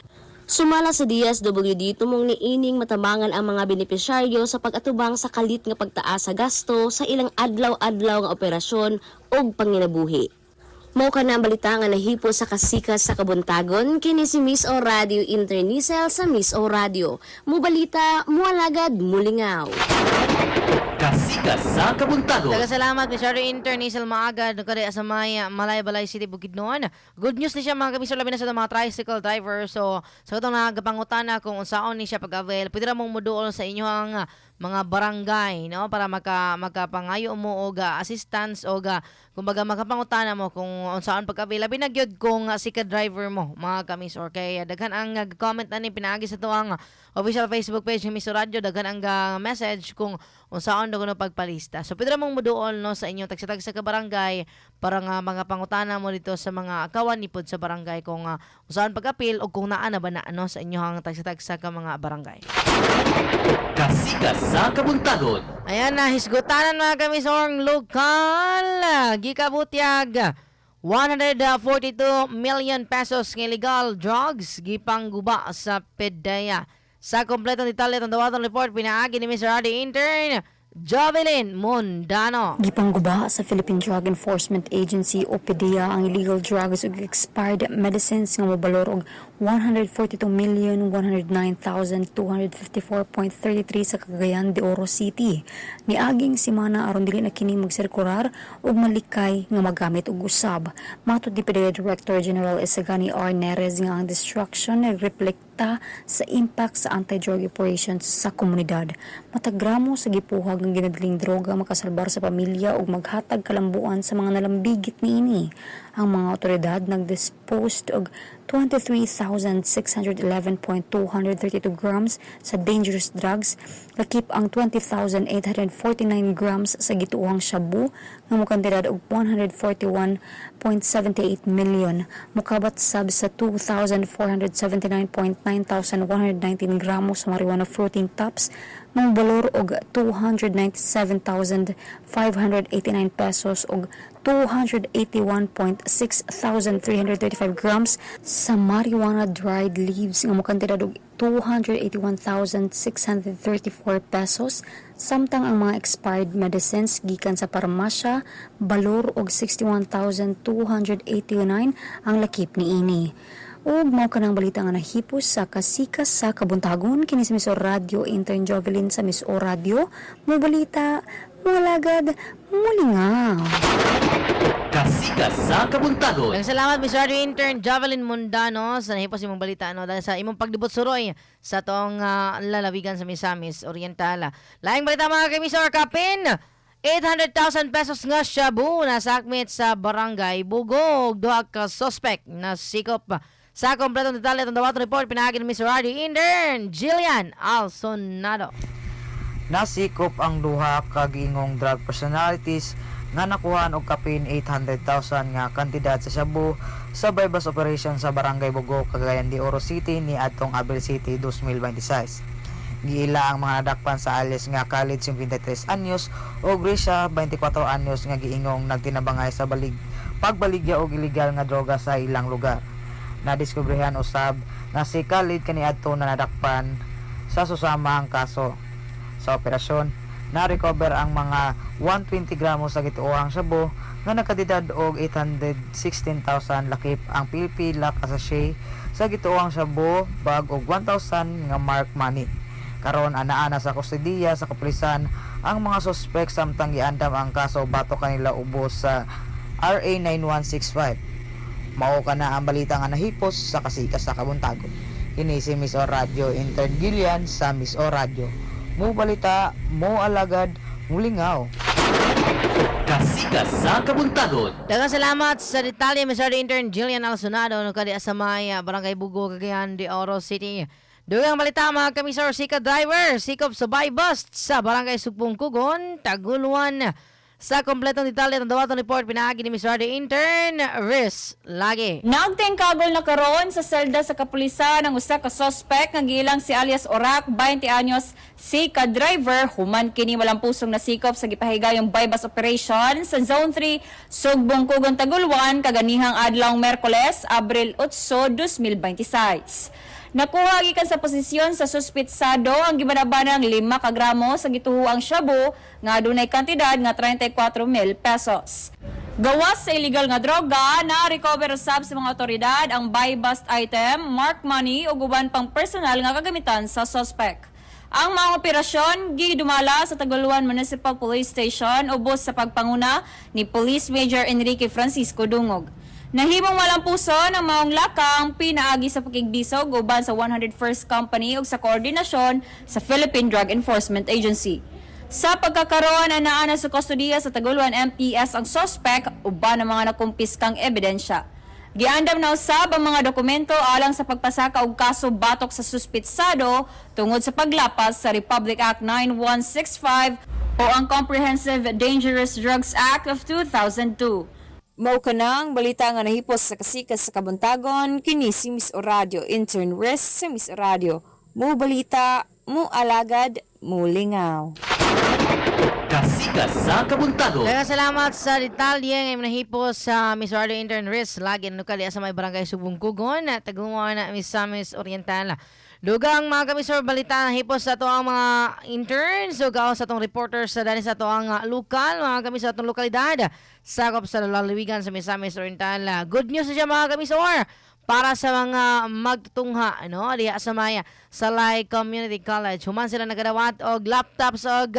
Sumala sa DSWD, tumong ni ining matabangan ang mga benepisyaryo sa pag-atubang sa kalit nga pagtaas sa gasto sa ilang adlaw-adlaw nga operasyon o panginabuhi. Mao ka na ang balita nga nahipo sa kasikas sa kabuntagon, kini si Miss O Radio Intern Nisel sa Miss O Radio. Mubalita, mualagad, mulingaw. Kasikas sa kabuntagon. Salamat Miss Radio Intern Nisel Maagad kada sa may Malay-Balay City, Bukidnon. Good news ni siya mga kamisor labi na sa mga tricycle driver. So sa itong nagapangutana kung unsaon ni siya pag-avail, pwede ra mong muduol sa inyong mga barangay no para makapangayo mo og assistance o kumbaga makapangutana mo kung unsaon pag-avail labi na gyud kung si ka driver mo mga kamisor kay daghan ang comment ani pinaagi sa tuang official Facebook page ni Miss Radio, daghan ang message kung unsaon daw kuno pagpalista. So pwede ra mong muduol no sa inyong tagsa-tagsa ka barangay para nga mga pangutana mo dito sa mga akawan nipod sa barangay kung unsaon pag-apil o kung naa na ba na ano sa inyong tagsa-tagsa ka mga barangay. Kasikas sa kabuntagon. Ayan na, hisgutanan mga kamisorng lokal. Gikabutyag 142 million pesos ng illegal drugs gipangguba sa PDEA. Sa kompletong detalye ng Dawatan Report, pinaagi ni Mr. Radio Intern Jovelyn Mondano. Gipangguba sa Philippine Drug Enforcement Agency o PDEA ang illegal drugs ug expired medicines nga mobalor og 142,109,254.33 sa Cagayan de Oro City. Niaging simana aron dili na kini magsirkular ug malikay nga magamit og usab. Matod ni PDEA Director General Isagani R. Neres nga ang destruction nagreflekta sa impact sa anti-drug operations sa komunidad. Matagramo sa gipuhag ng ginadling droga makasalbar sa pamilya ug maghatag kalambuan sa mga nalambigit niini. Ang mga otoridad nagdisposed og 23,611.232 grams sa dangerous drugs, lakip ang 20,849 grams sa gituohang shabu nga mokantidad og 141.78 million. Mokabat sab sa 2,479.9,119 gramos sa marijuana fruiting tops ng balor og 297,589 pesos og 281.6,335 grams sa marijuana dried leaves nga mokantidad og 281,634 pesos, samtang ang mga expired medicines gikan sa parmasya balor og 61,289 ang lakip niini. Ug mao kanang balita nga nahipos sa kasikas sa kabuntagon kini sa Miss O Radio Intern Jovelyn sa Miss O Radio. Mo balita, mo lagad, mulingaw. Kasikas sa kabuntagon. Salamat Miss Radio Intern Jovelyn Mondano sa nahipos imong balita no dahil sa imong pagdibot suroy sa tong lalawigan sa Misamis Oriental. Laing balita mga kamisor kapin 800,000 pesos nga shabu na sakmit sa barangay Bugog. Duha ka suspect na sikop Sa kompletong detalye itong dawaton report, pinahagi ni Mr. Radio Intern Jillian Alsonado. Nasikop ang duha ka giingong drug personalities nga nakuhaan og kapin 800,000 nga kandidat sa shabu sa bypass operation sa Barangay Bugo, Cagayan de Oro City ni atong Abril City 2026. Giila ang mga nadakpan sa alias nga Khalid 53 anyos o Grisha 24 anyos nga giingong nagtinabangay sa pagbaligya og illegal nga droga sa ilang lugar. Nadiskubrehan usab na si Khalid kaniadto na nadakpan sa susama ang kaso. Sa operasyon, na-recover ang mga 120 gramos sa gituohang shabu nga nakadidad og 816,000 lakip ang pila ka sachet sa gituohang shabu bag og 1,000 nga mark money. Karon ana sa kustodiya sa kapulisan ang mga suspek samtang giandam ang kaso bato kanila ubos sa RA 9165. Mao kana ang balita nga nahipos sa kasikas sa Kabuntagon. Kini si Miss O Radio Intern Gillian sa Miss O Radio. Mo balita, mo alagad, mulingaw. Kasikas sa Kabuntagon. Daghang salamat sa detalye Mr. Intern Jillian Alsonado no kadi sa may Barangay Bugo, Cagayan de Oro City. Dugang balita mga kamisor, sika driver, sikop sa bus sa Barangay Sugpong Kugon, Taguluan. Sa kompletong detalye ng dawaton report, pinahagi ni Mr. Intern Riz Lagi. Nagtingkagol na karon sa selda sa kapulisan ang usa ka suspect nga giilang si alias Orak, 20 anyos, si ka-driver human kini walang pusong nasikop sa gipahigayong bypass operation sa Zone 3, Sugbong Kugon, Taguluan, kaganihang adlaw Merkoles, Abril 8, 2026. Nakuha gikan sa posisyon sa suspitsado ang gibanabanang 5 ka gramo sa gituhuang shabu nga adunay kantidad nga 34,000 pesos. Gawas sa illegal nga droga, na-recover usab sa mga otoridad ang buy-bust item, mark money o uban pang personal nga kagamitan sa suspect. Ang mga operasyon gidumala sa Taguluan Municipal Police Station ubos sa pagpanguna ni Police Major Enrique Francisco Dungog. Nahimong walang puso ng maong lakang pinaagi sa pakigbisog uban sa 101st Company ug sa koordinasyon sa Philippine Drug Enforcement Agency. Sa pagkakaroon ana sa kustodiya sa Taguluan MPS ang suspect uban ng mga nakumpiskang ebidensya. Giandam na usab ang mga dokumento alang sa pagpasaka og kaso batok sa suspitsado tungod sa paglapas sa Republic Act 9165 o ang Comprehensive Dangerous Drugs Act of 2002. Mao kanang balita nga nahipos sa kasikas sa Kabuntagon, kini si Miss O Radio Intern Riz sa Miss O Radio. Mo balita, mo alagad, mo lingaw. Kasikas sa Kabuntagon. Daghang salamat sa detalye nga nahipos sa Miss Radio Intern Riz lagi no kali sa may Barangay Subong Kugon at Tagumuan na Misamis Oriental. Dugang mga kamisor balita na hipos sa ang mga interns o gawas sa itong reporters sa dani sa ang lokal, mga kamisor sa itong lokalidad sakop sa lalawigan sa Misamis Oriental. Good news siya mga kamisor para sa mga magtutungha diha sa Maya sa Lai Community College. Human sila nagadawat og laptops og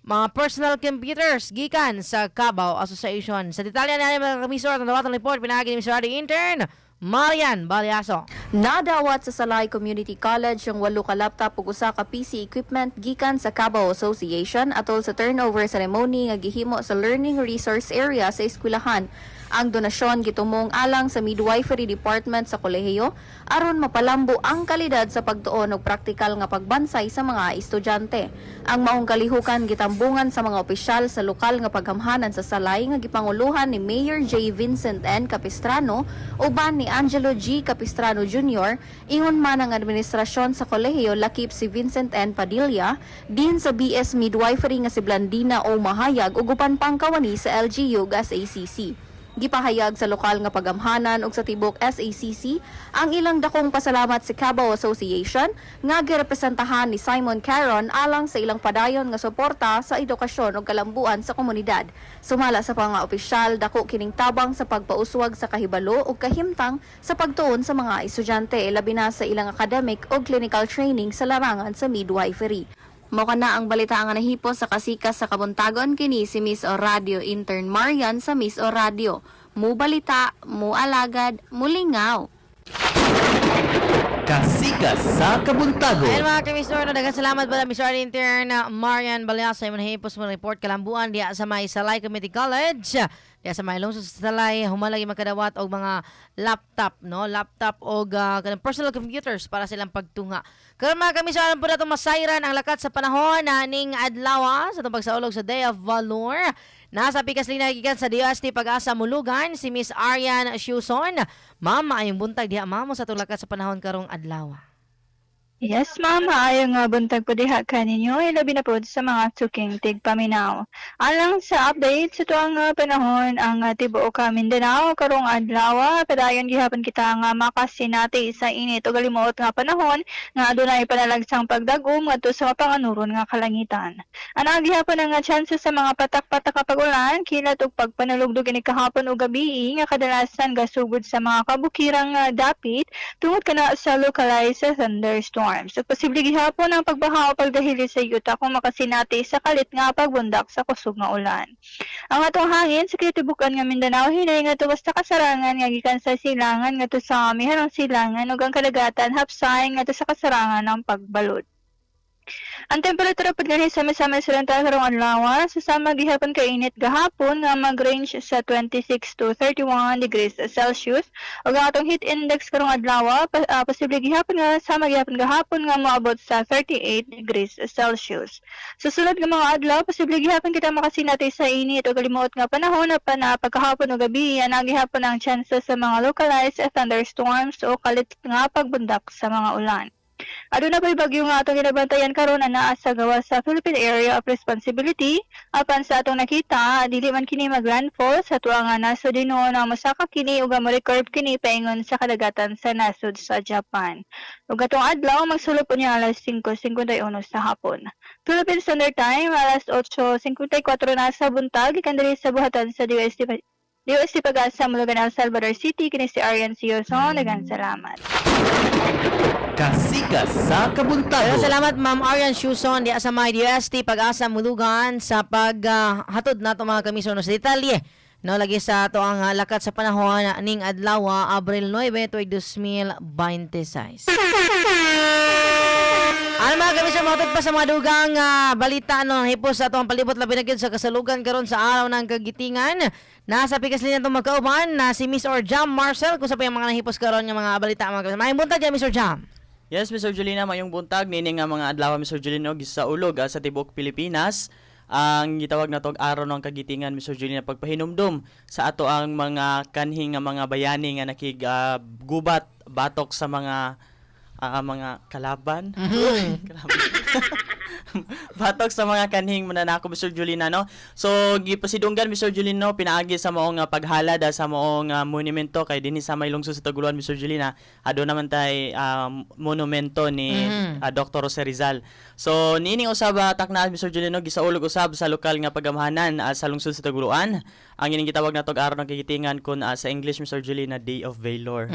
mga personal computers gikan sa Cubao Association. Sa detalye na mga kamisor ang dawatang report pinahagi ni Mr. Radio Intern Marian Baliaso. Nadawat sa Salay Community College ang 8 ka laptop ug usa ka PC equipment gikan sa Cubao Association atol sa turnover ceremony nga gihimo sa Learning Resource Area sa eskwelahan. Ang donasyon gitumong alang sa Midwifery Department sa kolehiyo aron mapalambo ang kalidad sa pagtuon og praktikal nga pagbansay sa mga estudyante. Ang maong kalihukan gitambungan sa mga opisyal sa lokal nga paghamhanan sa Salay nga gipanguluhan ni Mayor J. Vincent N. Capistrano uban ni Angelo G. Capistrano Jr. Ingon man ang administrasyon sa kolehiyo lakip si Vincent N. Padilla, din sa BS Midwifery nga si Blandina O. Mahayag ug uban pang kawani sa LGU gas ACC. Gipahayag sa lokal nga pagamhanan ug sa tibok SACC ang ilang dakong pasalamat sa Cubao Association nga girepresentahan ni Simon Caron alang sa ilang padayon nga suporta sa edukasyon ug kalambuan sa komunidad. Sumala sa mga opisyal, dako kining tabang sa pagpauswag sa kahibalo ug kahimtang sa pagtuon sa mga estudyante labi na sa ilang academic ug clinical training sa larangan sa midwifery. Mao kana ang balita nga nahipos sa kasikas sa Kabuntagon, kini si Miss O Radio Intern Marian sa Miss O Radio. Mu balita, mu alagad, mulingaw. Kasikas sa Kabuntagon. Ayun mga kamisor, daghang salamat pala Miss Radio Intern Marian Baliaso sa imong nahipos mo report kalambuan diha sa may Salay Community College. Diya sa mailong sa salay, humalagi magkadawat og mga laptop, no? Laptop og kanang personal computers para silang pagtunga. Karon mga kamisor, alam po na itong masayran ang lakat sa panahon na ning adlaw sa itong pagsaulog sa Day of Valor. Nasa pikas linagikan sa DOST Pag-asa Mulugan, si Miss Arian Shuson. Ma'am, maayong buntag diha, ma'am, sa itong lakat sa panahon karong adlaw. Yes, ma'am. Maayong buntag po diha kaninyo. Ilabi na po sa mga tuking tigpaminaw. Alang sa update sa tuang panahon ang tibuok Mindanao karong adlaw, padayon gihapon kita nga makasinati sa init o galimuot nga panahon nga adunay panalagsang pagdagom ngadto sa mapanganuron nga kalangitan. Ana gihapon ang chance sa mga patak-patak nga pag-ulan, kilat ug pagpanalugdog ini kahapon ug gabi nga kadalasan gasugod sa mga kabukirang dapit tungod kana sa localized thunderstorm. So, posible gihapon ang pagbaha o pagdahili sa yuta kung makasinati sa kalit nga pagbundak sa kusog nga ulan. Ang atong hangin sa kitibukan nga Mindanao hinay nga tuwas ta kasarangan nga gikan sa silangan nga to sa amihanang silangan ug ang kadagatan hapsay nga to sa kasarangan ng pagbalod. Ang temperatura pud ganhi sa sama sa karong adlaw susama gihapon ka init gahapon nga mag-range sa 26 to 31 degrees Celsius ug ang atong heat index karong adlaw posible gihapon nga sama gihapon gahapon nga moabot sa 38 degrees Celsius. Sa sulod nga mga adlaw posible gihapon kita makasinati sa init ug kalimuot nga panahon na pagkahapon ug gabi ana gihapon ang chances sa mga localized thunderstorms o kalit nga pagbundak sa mga ulan. Aduna pa'y bagyo nga atong ginabantayan karon na naa sa gawas sa Philippine Area of Responsibility. Apan sa atong nakita, dili man kini mag-landfall sa tuwa nga nasod dinho na mosaka kini ug ma-record kini paingon sa kadagatan sa nasod sa Japan. Ug atong adlaw magsulod po niya alas 5:51 sa hapon. Philippine Standard Time alas 8:54 na sa buntag ikan diri sa buhatan sa DOST Pag-asa Mulugan, El Salvador City. Kini si Arian Sioson. Daghang salamat. Kasikas sa kabuntagon. Salamat Ma'am Arian Shuson di sa may DOST Pag-asa Mulugan sa paghatod nato mga kamisor no sa detalye. No lagi sa ato ang lakat sa panahon ning adlaw Abril 9, 2026. Ano mga kamisor, matod pa sa mga dugang balita hipos sa atong palibot labi na gyud sa kasalugan karon sa araw ng kagitingan. Nasa pikas linya itong magkauban na si Miss or Jam Marcel kung sa pa yung mga nahipos karon ng mga balita mga kamisor. Mayong buntag Miss or Jam. Yes, Mr. Julina, mayong buntag nini nga mga adlaw Mr. Julino sa ulog sa tibok Pilipinas. Ang gitawag na tog araw ng kagitingan Mr. Julina pagpahinumdum sa ato ang mga kanhing nga mga bayani nga nakigubat batok sa mga kalaban. Batok sa mga kanhing mananako Mr. Julina, no? So gipasidunggan Mr. Julino pinaagi sa maong paghalad sa maong monumento kay dinhi sa may lungsod sa Taguluan Mr. Julina. Ado naman tay monumento ni Dr. Jose Rizal. So niining usab takna Mr. Julino gisaulog usab sa lokal nga pagamahanan sa lungsod sa Taguluan. Ang ining gitawag na tog araw ng kagitingan kun sa English Mr. Julina Day of Valor.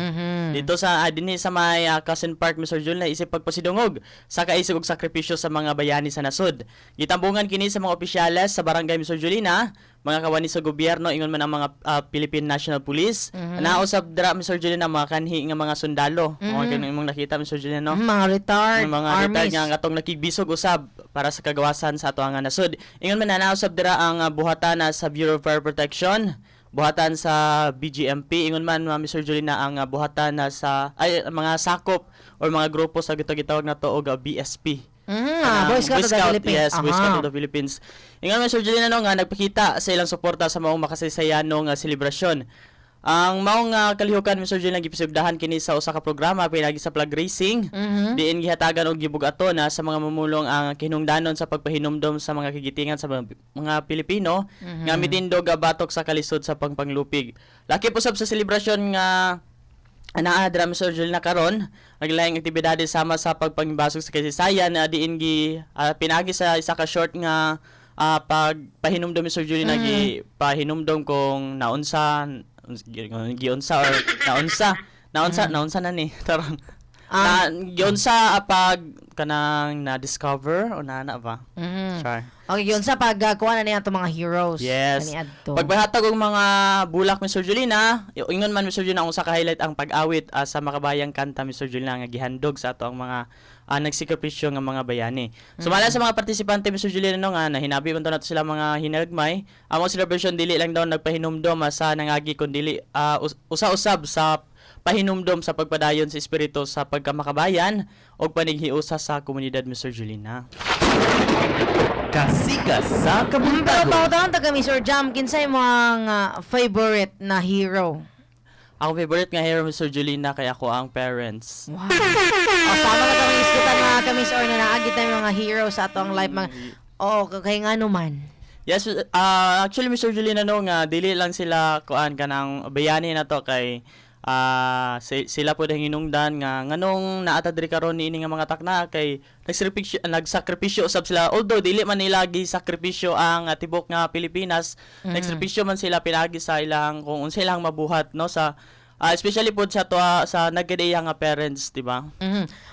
Dito sa dinhi sa may Cousin Park Mr. Julina isip pagpasidungog sa kaisig og sakripisyo sa mga bayani sa nasod. Gitambungan kini sa mga opisyales sa barangay Mr. Julina, mga kawani sa gobyerno ingon man ang mga Philippine National Police. Nausab dra Mr. Julina mga kanhi nga mga sundalo. Mga imong nakita Mr. Julina, no? Mga retired armies nga atong nakigbisog usab para sa kagawasan sa ato nga nasod. Ingon man nausab dra ang buhatan sa Bureau of Fire Protection, buhatan sa BGMP, ingon man Mr. Julina ang buhatan sa mga sakop or mga grupo sa gitawag na to og BSP. Boy Scout of the Philippines. Yes, Boy Scout of the Philippines. Ingon Mr. Julina nga nagpakita sa ilang suporta sa maong makasaysayanong selebrasyon. Ang maong kalihukan Mr. Julina gipisugdahan kini sa usa ka programa pinagi sa flag racing. Diin gihatagan og gibugaton sa mga mamulong ang kinungdanon sa pagpahinumdom sa mga kagitingan sa mga Pilipino nga mitindog batok sa kalisod sa pangpanglupig. Laki usab sa selebrasyon nga anaadra Mr. Julina karon naglaing aktibidades sama sa pagpangbasog sa kasaysayan diin pinagi sa isa ka short nga pagpahinumdom Mr. Julina pahinumdom kung naunsa na ni tarong giunsa pag kanang na-discover o na ba? Sure. Okay, yun sa pagkuha na niya itong mga heroes. Yes. Pagbahatag og mga bulak Mr. Julina, ingon man Mr. Julina kung sa ka-highlight ang pag-awit sa makabayang kanta Mr. Julina nga gihandog sa ato ang mga nagsikripisyo nga mga bayani. Sumala sa mga partisipante Mr. Julian no nga nahinabi man nato sila mga hinagmay. Ang celebration dili lang daw nagpahinumdom sa nangagi kun dili usa-usab sa pahinumdom sa pagpadayon sa espiritu sa pagkamakabayan o panighiusa sa komunidad Mr. Julina. Kasikas sa Pero kabuntagon. taon taga Mr. Jam, kinsay mo ang favorite na hero? Ako favorite nga hero Mr. Julina kay ako ang parents. Wow. Sama na kami iskutan mga kamis or na naagit na mga hero sa atong life. Kay nga naman. Yes, actually Mr. Julina no nga dili lang sila kuan kanang bayani na to kay sila po dahil hinungdan nga nganong naatadri karon niini nga mga takna kay nagsakripisyo usab sila although dili man nila gi sakripisyo ang tibok nga Pilipinas nagsakripisyo man sila pinagi sa ilang kung unsa ilang mabuhat no sa especially po sa sa nagkadaya nga parents, di ba?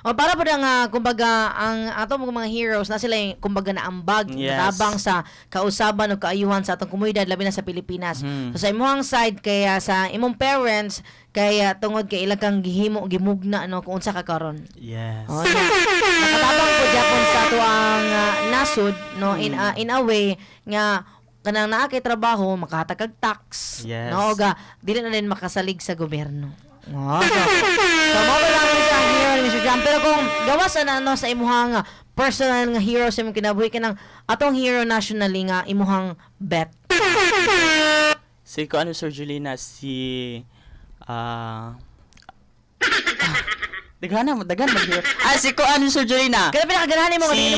O para po nga kumbaga ang atong mga heroes na sila yung kumbaga naambag natabang sa kausaban o kaayuhan sa atong komunidad labi na sa Pilipinas. So sa imong side kaya sa imong parents kaya tungod kay ilang kang gimugna no kung unsa ka karon. Yes. Nakatabang po Japon sa ato ang nasud no in a way nga kanang naa kay trabaho makahatag kag tax no ga dili na din makasalig sa gobyerno. So mo lang sa hero ni Mr. Jam pero kung gawas na sa imuhang personal nga hero sa imong kinabuhi kanang atong hero nationally nga imuhang bet. Si ko ano Sir Julina si dagan mag-hero. Si ko ano Sir Julina. Kaya pinakaganahan mo si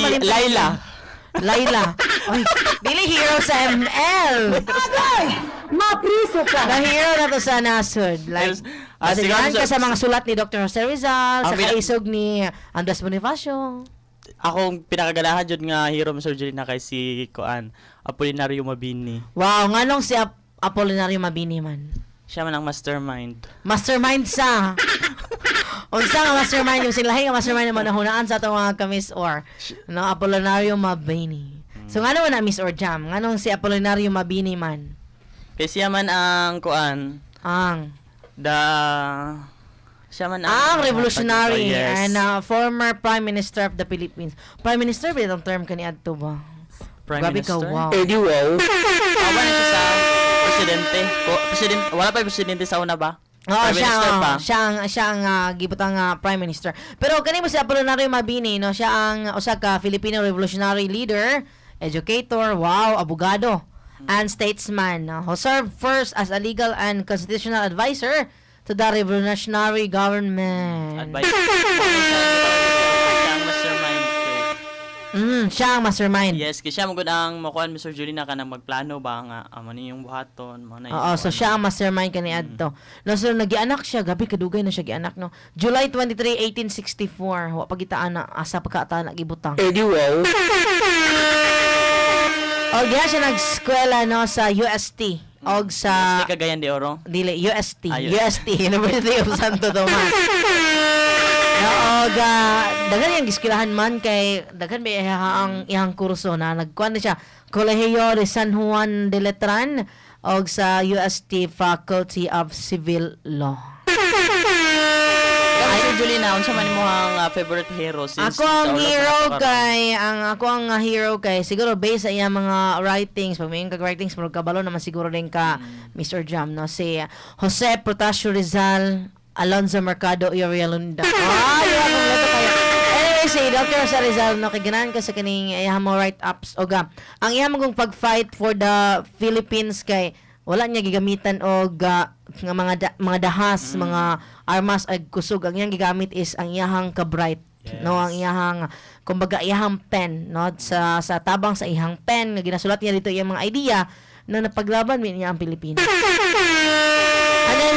Laila. Oy, dili hero sa ML. Agay! Mapriso ka. Na hero na to sa nasod. Like, adigaan ka sa mga sulat ni Dr. Jose Rizal, sa kaisog ni Andres Bonifacio. Akong pinakaganahan jud nga hero Mr. Julina kay si Koan, Apolinario Mabini. Wow, nganong si Apolinario Mabini man? Siya man ang mastermind. Mastermind sa. Unsa nga mastermind yung silahi nga mastermind naman nahunaan sa atong mga kamis or no Apolinario Mabini. So ngano na Miss or Jam? Nganong si Apolinario Mabini man? Kay siya man ang kuan siya man ang revolutionary and former Prime Minister of the Philippines. Prime Minister ba itong term kaniadto ba? Prime Minister? Wow. Awa na siya sa presidente. Wala pa yung presidente sa una ba? Oo, siya ang gibutang Prime Minister. Pero kanimo si Apolinario Mabini, no, siya ang usa ka Filipino revolutionary leader, educator, abogado, and statesman, who served first as a legal and constitutional advisor to the revolutionary government. Siya ang mastermind. Yes, kasi siya magud ang makuan Mr. Julina kanang magplano ba nga amo ni yung buhaton, mo na. Oo, so siya ang mastermind kani adto. No, so nagianak siya, gabi kadugay na siya gianak no. July 23, 1864, wa pagitaan na asa pagkaata na gibutang. Diha siya nag-eskwela no sa UST og sa Cagayan de Oro. Dili UST, UST University of Santo Tomas. Dagan yung giskilahan man kay dagan may ang iyang kurso na nagkuan na siya Colegio de San Juan de Letran og sa UST Faculty of Civil Law. Ay Julina, unsa man mo ang favorite hero since ako ang hero kay siguro based sa iyang mga writings, pag may writings mo kabalo naman siguro din ka Mr. Jam no si Jose Protasio Rizal, Alonzo Mercado Urialunda. Anyway, si Dr. Jose Rizal, no, kaganahan ka sa kaning iyang mga write-ups. Ang iyang magong pag-fight for the Philippines kay wala niya gigamitan og nga mga dahas, mga armas ag kusog. Ang iyang gigamit is ang iyang ka-bright. No, ang iyang kumbaga iyang pen, no, sa tabang sa iyang pen nga ginasulat niya dito iyang mga idea na napaglaban niya ang Pilipinas.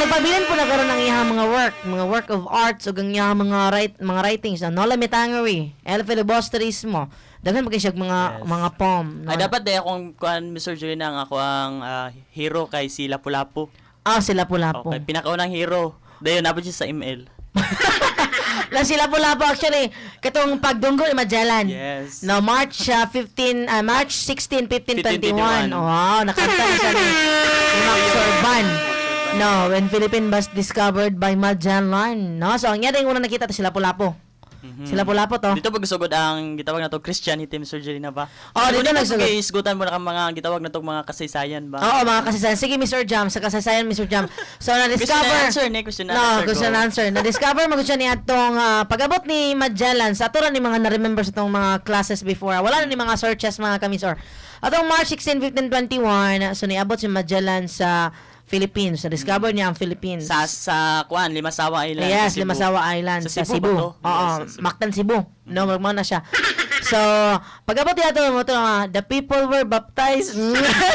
Nagpabilin po na karon ang iyang mga work of arts ug ang iyang mga writings na Nola Metangeri, El Filibusterismo. Daghan magay siya mga poem. No? Ay dapat day akong kuan Mr. Julina ang ako ang hero kay si Lapu-Lapu. Si Lapu-Lapu. Okay, pinakaunang hero. Dayon napod siya sa ML. Na si Lapu-Lapu actually katong pagdunggo ni Magellan. Yes. No, March 16, 15, 21. Wow, nakanta na siya ni Max Sorban. No, when Philippine was discovered by Magellan. No, so ang yan yung unang nakita to si Lapu-Lapu. Sila Lapu-Lapu to. Dito pagsugod ang gitawag na to Christianity, Mr. Jelina ba? Oh, dito nagsugod. Isgutan mo na mga gitawag na tong mga kasaysayan ba? Oo, mga kasaysayan. Sige, Mr. Jam, sa kasaysayan, Mr. Jam. So, na-discover... Question and answer. Question and answer. Na-discover mo siya niya itong pag-abot ni Magellan sa ato ni mga na-remember sa itong mga classes before. Wala na ni mga searches, mga kamisor. Atong March 16, 1521, so niabot si Magellan sa Philippines. Na-discover niya ang Philippines. Sa Limasawa Island. Yes, sa Cebu. Limasawa Island sa Cebu. Oo, Yes, Mactan, Cebu. No, magmana siya. So, pag-abot niya ito, the people were baptized.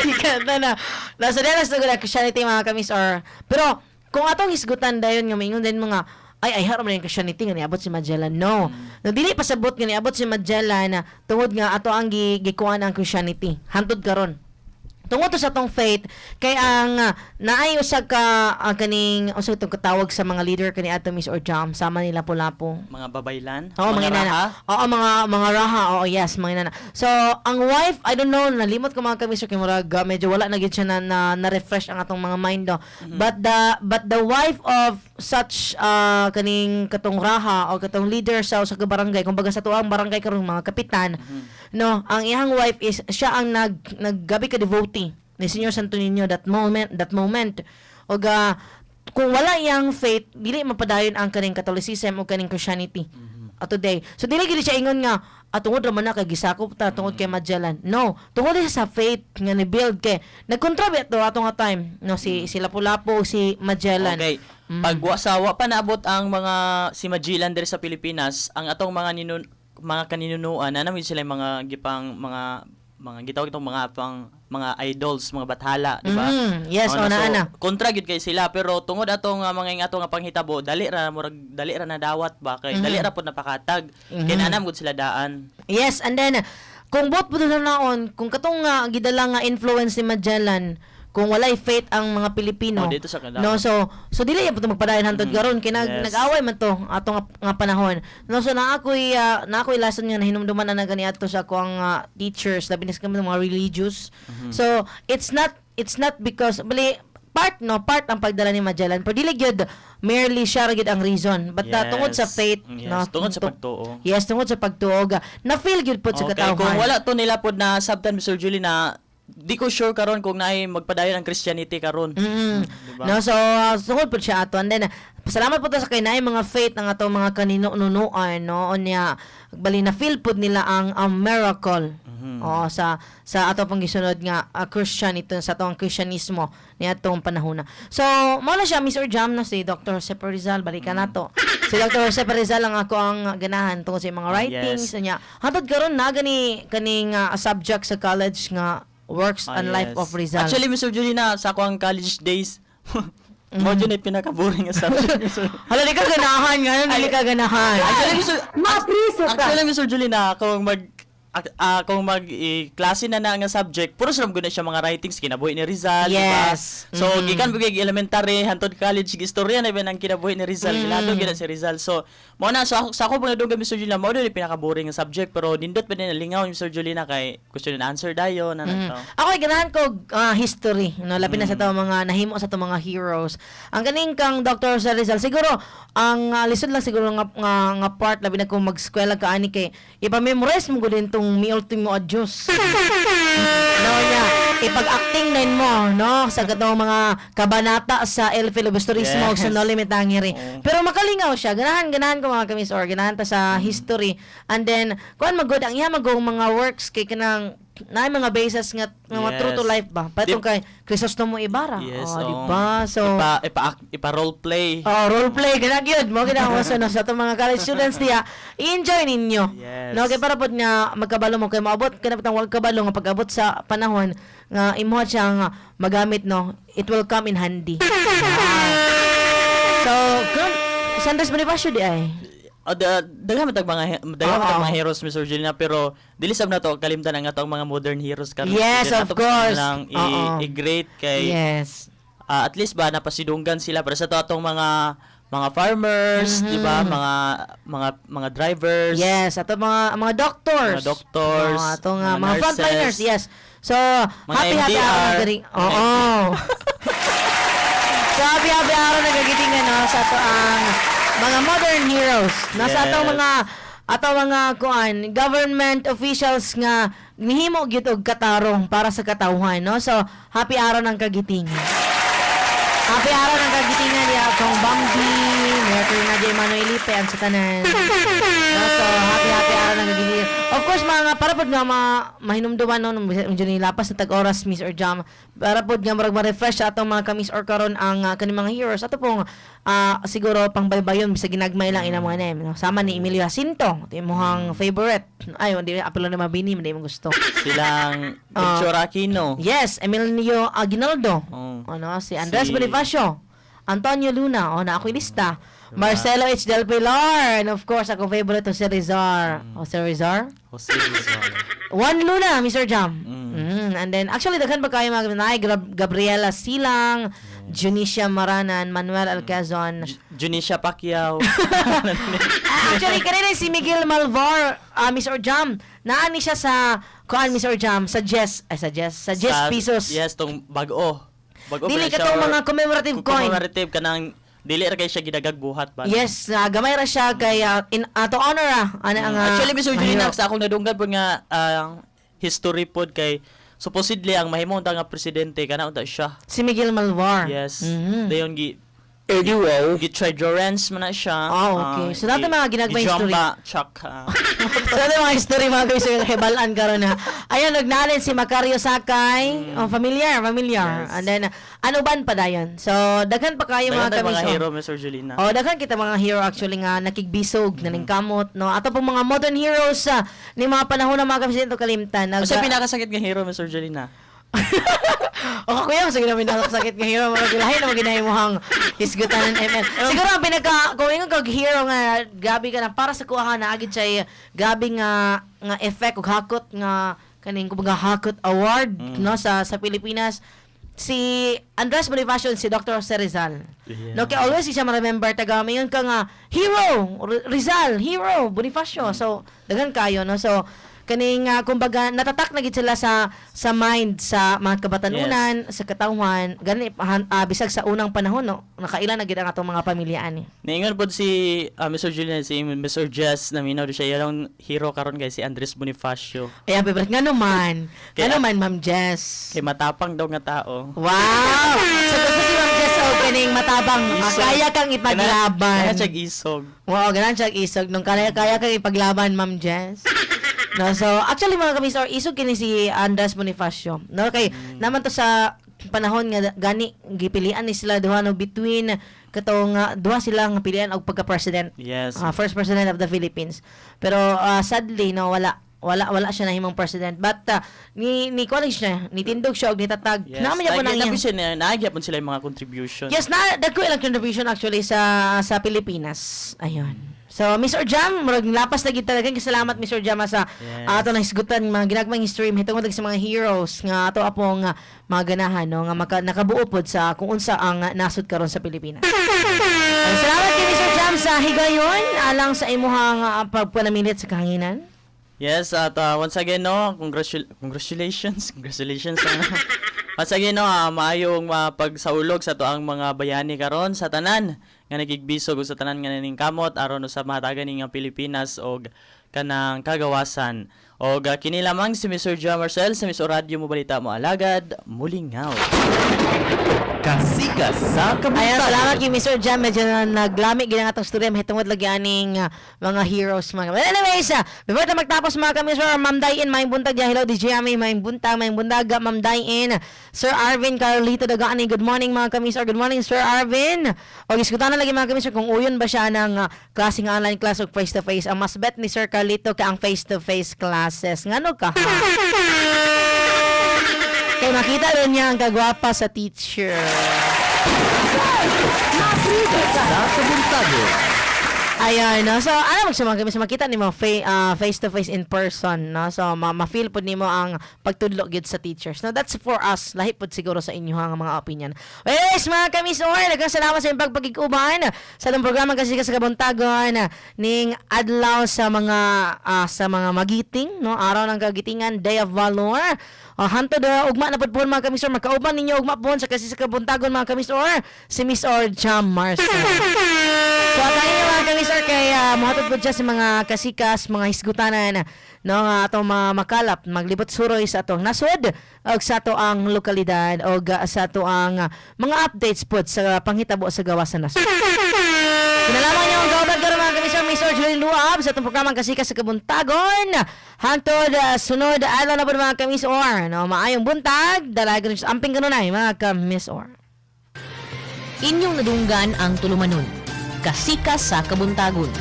Ikanta na. Nasa diyan na Christianity, mga kamis, or... Pero, kung atong hisgutan dayon nga maingon din mga ay harap na yung Christianity nga niabot si Magellan. No. Dili pasabot nga niabot si Magellan tungod nga ato ang gikuan ang Christianity. Hantod karon. Tungod to sa tong faith kay ang naay usa ka kaning usa itong katawag sa mga leader kani ato Miss or Jam sama nila Lapu-Lapu. Mga babaylan? Oo, mga inana. Oo, mga raha. Oo, yes, mga inana. So, ang wife, I don't know, nalimot ko mga kamisor kay murag medyo wala na gid siya na refresh ang atong mga mind do. But the wife of such kaning katong raha o katong leader sa usa ka barangay, kumbaga sa tuang barangay karon mga kapitan, no, ang iyang wife is siya ang naggabi ka devotee ni Senyor Santo Niño that moment og kung wala iyang faith dili mapadayon ang kaning Catholicism o kaning Christianity today. So dili gid siya ingon nga tungod ra man na kay gisakop ta tungod kay Magellan. No, tungod sa faith nga ni build kay nagkontribute to atong time no si Lapu-Lapu, si Magellan. Okay. Pagwasawa pa naabot ang mga si Magellan diri sa Pilipinas, ang atong mga kaninunuan namin sila mga gipang mga gitawag itong mga idols, mga bathala, di ba? Yes, so, ana. kontra gid kay sila pero tungod atong mga ato nga panghitabo, dali ra na dawat ba kay dali ra pud napakatag. Kay nanam gud sila daan. Yes, and then kung bot pud naon, kung katong gidala nga influence ni Magellan, kung walay faith ang mga Pilipino. Dito sa Canada. No, so dili ya pud magpadayon hantod karon kay nag-away man to atong nga panahon. No, so na ako'y lesson nga nahinumduman na gani ato sa akong teachers, labi na sa mga religious. So it's not because part ang pagdala ni Magellan, pero dili gyud merely siya gyud ang reason, but tungod sa faith, tungod sa pagtuo. Yes, tungod sa pagtuo na feel gyud pud sa katawhan. Kung wala to nila pud na sabtan Mr. Julie na di ko sure karon kung naay magpadayon ang Christianity karon. Diba? No, so tungod pud siya ato, and then pasalamat po ta sa kay naay mga faith ng atong mga kaninunuan, no, unya bali na feel pud nila ang miracle. Sa ato pang gisunod nga Christianity, sa atong Christianismo ni atong panahon. So mo na siya Mr. Jam na si Dr. Jose Rizal, balikan nato. Si Dr. Jose Rizal lang ako ang ganahan tungod sa mga writings niya. Hantod karon na kaning subject sa college nga Works and Life of Rizal. Actually, Mr. Julina, sa ako ang college days, mo dyan ay pinaka-boring na subject. Hala, di ka ganahan nga, di ka ganahan. Actually, Mr. Julina, kung klase na nga subject, puro sila guna siya mga writings kinabuhi ni Rizal, yes. Diba? So gikan bigay elementary hantod college istorya na ang kinabuhi ni Rizal, gilado gina si Rizal. So mo na sa ako pag nadunggan Mr. Julina, mo dili pinaka-boring nga subject pero nindot pa din lingaw ni Mr. Julina kay question and answer dayon na to. Ako ganahan ko history, no, labi na sa to mga nahimo sa to mga heroes. Ang kaning kang Dr. Rizal siguro ang lisod lang siguro nga part labi na kung mag-eskwela ka ani kay ipa-memorize mo gud tong mi ultimo adios. No niya ipag-acting din mo no sa katong mga kabanata sa El Filibusterismo sa No Limit Angiri. Pero makalingaw siya. Ganahan ko mga kamis or ganahan ta sa history. And then kuan magud ang iya magong mga works kay kanang na mga basis nga true to life ba patong kay Crisostomo Ibarra. Diba? So ipa role play. Role play kana gyud mo gid ang sa atong mga college students diya i-enjoy ninyo. No kay para pud nga magkabalo mo kay maabot kana patang wag kabalo nga pag-abot sa panahon nga imo siya nga magamit no, it will come in handy. So kung Sanders Bonifacio di ay daghan matag mga heroes Mr. Julina pero dili sab na to kalimtan ang atong mga modern heroes karon. Yes, of course. Lang i-great kay at least ba napasidunggan sila para sa to atong mga farmers, di ba? Mga drivers. Yes, ato mga doctors. Ato mga frontliners, yes. So, happy araw So, happy araw nagagitingan no sa ato ang mga modern heroes. Nasa Yes. atong mga kuan government officials nga nihimo gyud og katarong para sa katawhan, no? So, happy araw ng kagitingan. Happy araw ng kagitingan ni akong Bambi, Mercury na J. Manuel Lipe, ang satanan. No, so, happy araw ng kagitingan. Of course, mga para pod nga mahinumduman no, medyo nilapas na tag-oras, Miss or Jam. Para pod nga marag ma-refresh sa atong mga kamis or karon ang kaning mga heroes. Ato pong siguro pang baybayon bisa ginagmay lang ina mga name. No? Sama ni Emilio Jacinto, ito yung muhang favorite. Ay, hindi apelo na mabini, hindi mo gusto. Silang Victor Aquino. Yes, Emilio Aguinaldo. Ano, si Andres Bonifacio, Antonio Luna, na ako lista. Marcelo H. Del Pilar, and of course, ako favorite Jose Rizal. Jose Rizal? Juan Luna, Mr. Jam. And then, actually, daghan ba kayo mga nanay? Gabriela Silang, Junicia Maranan, Manuel Alcazon. Junicia Pacquiao. Actually, kanina si Miguel Malvar, Mr. Jam. Naani siya sa, kuan Mr. Jam, sa Jess pesos. Yes, tong bago. Dili ka tong mga commemorative coin. Commemorative ka ng dili ra kay siya gidagag buhat ba? Yes, gamay ra siya kay to honor actually Mr. Julina sa akong nadunggan po nga history pod kay supposedly ang mahimong nga presidente kana unta siya. Si Miguel Malvar. Yes. Dayon gi-treasurance man na siya. Okay. So dati mga ginagmay history. Chuck. So dati mga history mga guys hibalan karon na. Ayan nagnalin si Macario Sakay. Familiar. Yes. And then ano ban pa dayon. So daghan pa kayo mga kamiso. Mga hero Mr. Julina. Daghan kita mga hero actually nga nakigbisog, naningkamot, no. Ato pong mga modern heroes ni mga panahon ng mga kamiso kalimtan. Sa pinakasakit nga hero Mr. Julina. O kuya, sige namin nakasakit nga hero, maragulahin na maginahin mo hang hisgutan ng ML. Siguro ang kung yung kag-hero nga, gabi ka na, para sa kuha na, agad siya, gabi nga effect, o hakot nga, kaning kumbaga hakot award, no, sa Pilipinas, si Andres Bonifacio, si Dr. Jose Rizal. Yeah. No, kaya always siya ma-remember, taga mayon ka nga, hero, Rizal, hero, Bonifacio. So, dagan kayo, no, so, kaning kumbaga natatak na gid sila sa mind sa mga kabatanunan, sa katawhan gani bisag sa unang panahon, no, nakaila na gid ang atong mga pamilya ani. Niingon pod si Mr. Julian, si Mr. Jess na minaw siya yung hero karon kay si Andres Bonifacio. Ayan, favorite nga naman. Ano man Ma'am Jess? Kay matapang daw nga tao. Wow. So gusto si Ma'am Jess kaning matapang, kaya kang ipaglaban. Kaya siya isog. Wow, ganan siya isog nung kaya kang ipaglaban Ma'am Jess. No, so actually mga kamis isog kini si Andres Bonifacio. No, kay naman to sa panahon nga gani gipilian ni sila duha no between katong duha sila nga pilian og pagka-president. Yes. First president of the Philippines. Pero sadly no wala siya nahimong president. But ni college na nitindog siya og nitatag. Yes. Naman po nang naagya po sila yung mga contribution. Yes, dagko ilang contribution actually sa Pilipinas. Ayun. So, Mr. Jam, murag lapas na gid talaga. Salamat Mr. Jam sa ato na hisgutan mga ginagmang history hitungod sa mga heroes nga ato apong mga ganahan, no, nga nakabuo pod sa kung unsa ang nasud karon sa Pilipinas. Salamat kay Mr. Jam sa higayon alang sa imuhang pagpanamilit sa kahanginan. Yes, at once again no, congratulations. Once again no, maayong pagsaulog sa tuang mga bayani karon sa tanan nga nagigbisog sa tanan nga ning kamot aron sa mahatagan ning Pilipinas og kanang kagawasan. Og kini lamang si Mr. John Marcel sa Miss Radio mo balita mo alagad mulingaw. Kasikas sa kabuntagon. Ayan, salamat kay Mr. Jam. Medyo naglami gina nga itong storya. Mahitungod lagi aning mga heroes. But anyways, before na magtapos mga kami, Sir Ma'am Dayin, maing buntag ya. Hello, DJ Ami, maing buntaga, Ma'am Dayin. Sir Arvin Carlito Dagani, good morning mga kami, Sir. Good morning, Sir Arvin. O, iskutan na lagi mga kami, Sir, kung uyon ba siya ng klaseng online class o face-to-face. Ang mas bet ni Sir Carlito ka ang face-to-face classes. Ngano ka, ha? Kaya makita rin niya ang kagwapa sa teacher. Sa kabuntagon. Ayun, no? So, ano makita ni mo face to face in person, no? So, ma-feel po nimo ang pagtudlo gyud sa teachers. No, that's for us. Lahi po siguro sa inyo ang mga opinion. Yes, mga kamisor, daghang salamat sa inyong pagpagig-uban sa itong programa kasi sa kabuntagon ning adlaw sa mga magiting, no? Araw ng kagitingan, Day of Valor. Hantod ugma na pod po mga kamisor, makauban ninyo ugma po sa kasi sa kabuntagon mga kamisor, si Miss Or Jam Marcel. So, tayo mga kamisor kay mahatod po siya sa mga kasikas, mga hisgutanan no nga atong makalap, maglibot suroy sa atong nasod og sa ato ang lokalidad og sa ato ang mga updates po sa panghitabo sa gawas sa nasod. Kinalaman niyo ang gawad karon mga kamisor, Miss Or Julie Luab sa atong programang kasikas sa kabuntagon. Hantod sunod adlaw na po mga kamisor, no maayong buntag, dalagan sa amping kanunay mga kamisor. Inyong nadunggan ang tulumanon. Kasikas sa kabuntagon.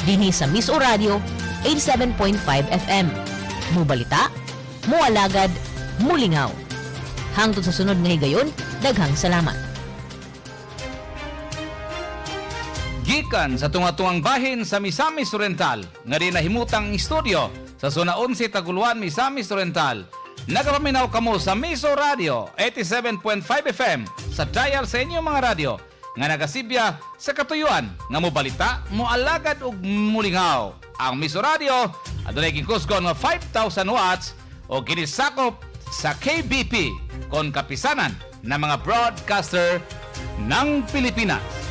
Dinhi sa Miss O Radio 87.5 FM. Mubalita, mualagad, mulingaw. Hangtod sa sunod nga higayon, daghang salamat. Gikan sa tunga-tungang bahin sa Misamis Oriental, nga rin nahimutang istoryo sa Zona 11 Taguluan, Misamis Oriental. Nagapaminaw kamo sa Miss O Radio 87.5 FM sa dial sa inyong mga radyo nga nagasibya sa katuyuan nga mobalita, moalagad ug mulingaw. Ang Miss O Radio adunay gikusgon nga 5,000 watts o ginisakop sa KBP kon kapisanan ng mga broadcaster ng Pilipinas.